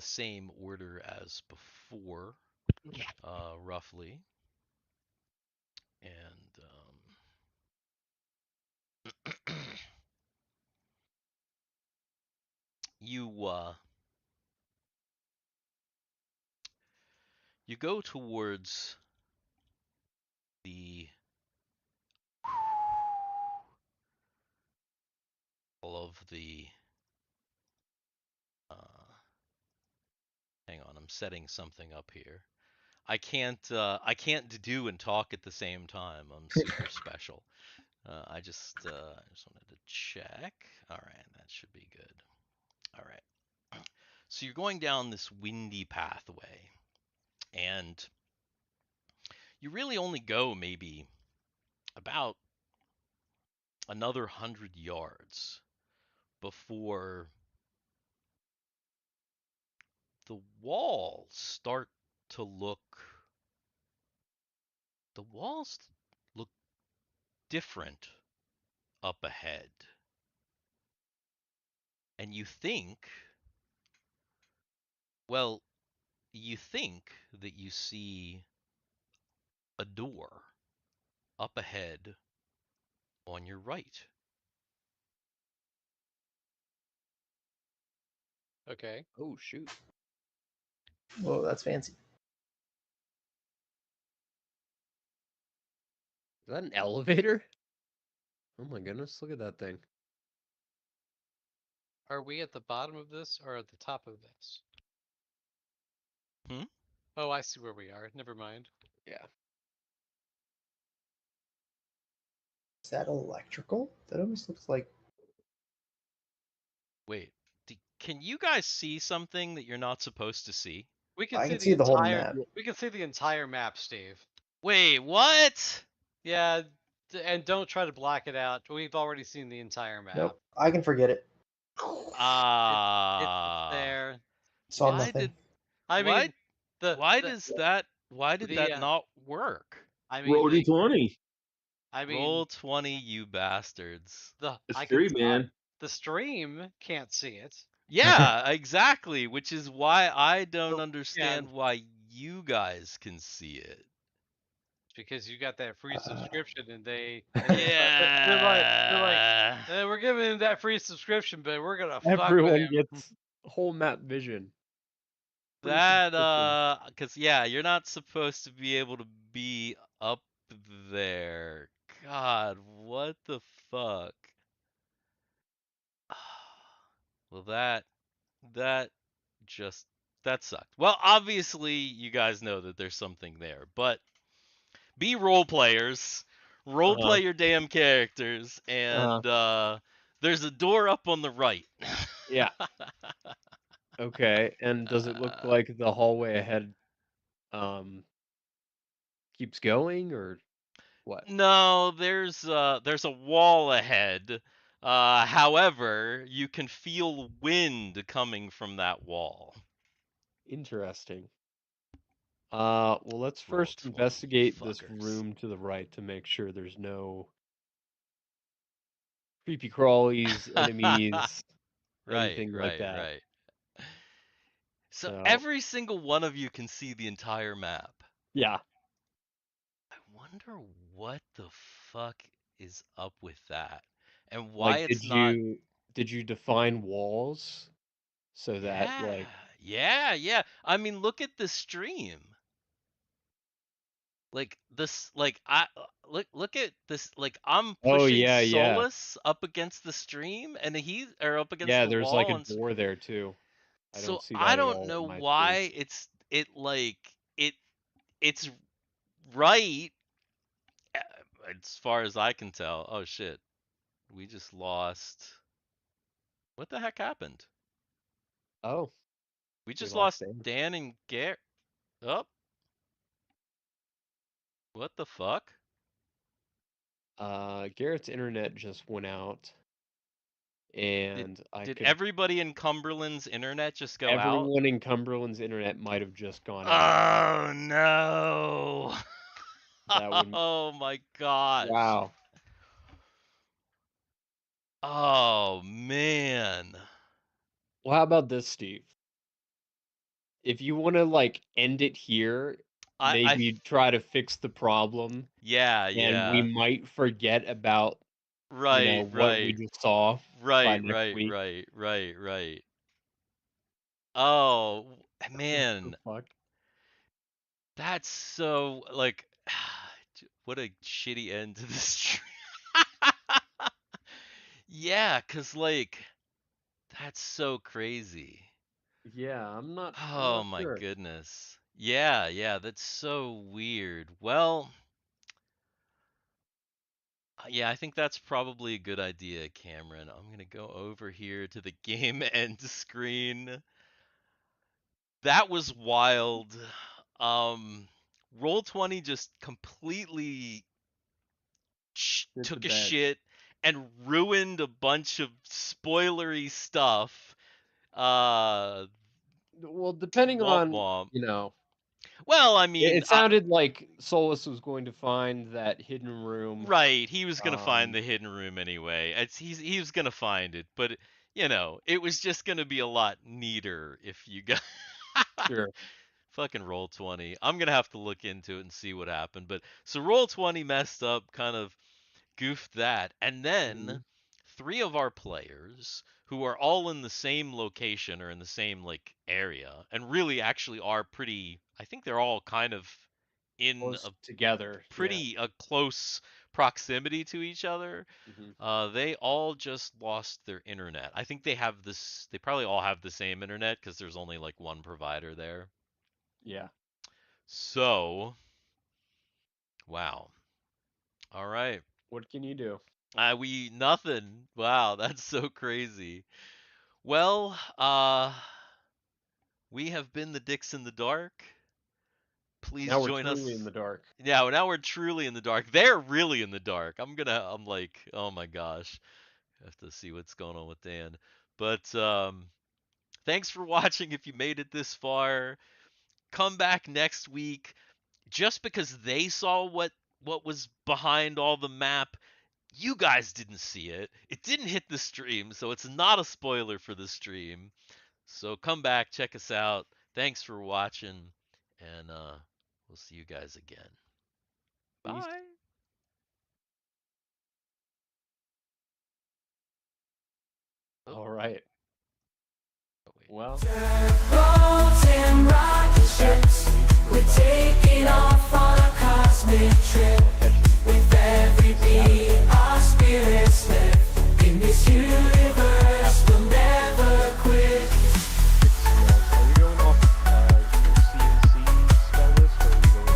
same order as before, roughly. And you you go towards the all of the hang on, I'm setting something up here. I can't do and talk at the same time. I'm super special. I just wanted to check. All right, that should be good. All right. So you're going down this windy pathway, and you really only go maybe about another 100 yards before the walls start to look the walls look different up ahead. And you think, well, you think that you see a door up ahead on your right. Okay. Oh shoot! Whoa, that's fancy. Is that an elevator? Oh my goodness! Look at that thing. Are we at the bottom of this or at the top of this? Hmm? Oh, I see where we are. Never mind. Yeah. Is that electrical? That almost looks like. Wait, can you guys see something that you're not supposed to see? We can I see can the see the whole entire. map. We can see the entire map, Steve. Wait, what? Yeah, and don't try to black it out. We've already seen the entire map. Nope, I can forget it. It's there. Saw why nothing. did I why mean, the why the, does that why did the that not work? I mean, Roll D20. I mean, Roll 20, you bastards. It's I free, can man. the stream can't see it. Yeah, exactly, which is why I don't Oh, understand why you guys can see it. Because you got that free subscription, and they're Yeah. like, we're giving him that free subscription, but we're gonna fuck with Everyone him. gets whole map vision. Free That subscription. cuz yeah, you're not supposed to be able to be up there. God, what the fuck? Well, that just that sucked. Well, obviously you guys know that there's something there, but be role players, role play your damn characters, and there's a door up on the right. Yeah. Okay. And does it look like the hallway ahead keeps going or what? No, there's a wall ahead. However, you can feel wind coming from that wall. Interesting. Well, let's Roll first 20, investigate this fuckers. room to the right to make sure there's no creepy crawlies, enemies, anything like that. Right. So So, every single one of you can see the entire map. yeah. I wonder what the fuck is up with that, and why Like, it's not. did you define walls so that like Yeah. I mean, look at the stream. Like this, like look at this. Like I'm Oh pushing yeah. Solus up against the stream, and he's or up against Yeah, the there's like wall, a and door there too. I so don't see I that at don't all know on my screen. why it's right as far as I can tell. Oh shit, we just lost. What the heck happened? Oh, We we just lost lost Dan. Dan and Garrett. Oh, what the fuck? Garrett's internet just went out, and Did everybody in Cumberland's internet just go out? everyone in Cumberland's internet might have just gone out. Oh no! That would Oh my gosh! wow. Oh man! Well, how about this, Steve? If you want to like end it here, maybe try to fix the problem, and we yeah. might forget about Right. what we just saw by next week. Right. Oh The man, fuck? that's so like what a shitty end to this stream. Yeah, 'cause like that's so crazy. Yeah, I'm not Oh my sure. goodness. Yeah, that's so weird. Well, yeah, I think that's probably a good idea, Cameron. I'm gonna go over here to the game end screen. That was wild. Um, Roll20 just completely Shit the took a bed. shit and ruined a bunch of spoilery stuff. Uh, Well, depending womp on, womp. you know, Well, I it, mean, it sounded like Solus was going to find that hidden room. right, he was gonna Um, find the hidden room anyway. He was gonna find it, but you know, it was just gonna be a lot neater if you got Sure. fucking Roll20. I'm gonna have to look into it and see what happened. But so Roll20 messed up, kind of goofed that, and then Mhm. 3 of our players who are all in the same location or in the same like area, and really actually are pretty. I think they're all kind of in Close a together. pretty close proximity to each other. Hmm. They all just lost their internet. I think they have this. They probably all have the same internet because there's only like one provider there. Yeah. So, wow. All right. What can you do? We nothing. Wow, that's so crazy. Well, we have been the Dix in the Dark. Please Now we're join truly us. in the dark. Yeah, well, now we're truly in the dark. They're really in the dark. I'm like, oh my gosh. I have to see what's going on with Dan. But thanks for watching if you made it this far. Come back next week. Just because they saw what was behind all the map, you guys didn't see it. It didn't hit the stream, so it's not a spoiler for the stream. So come back, check us out. Thanks for watching, and we'll see you guys again. Peace. Bye. All right. Oh, wait. Well. Rolls and rocket ships.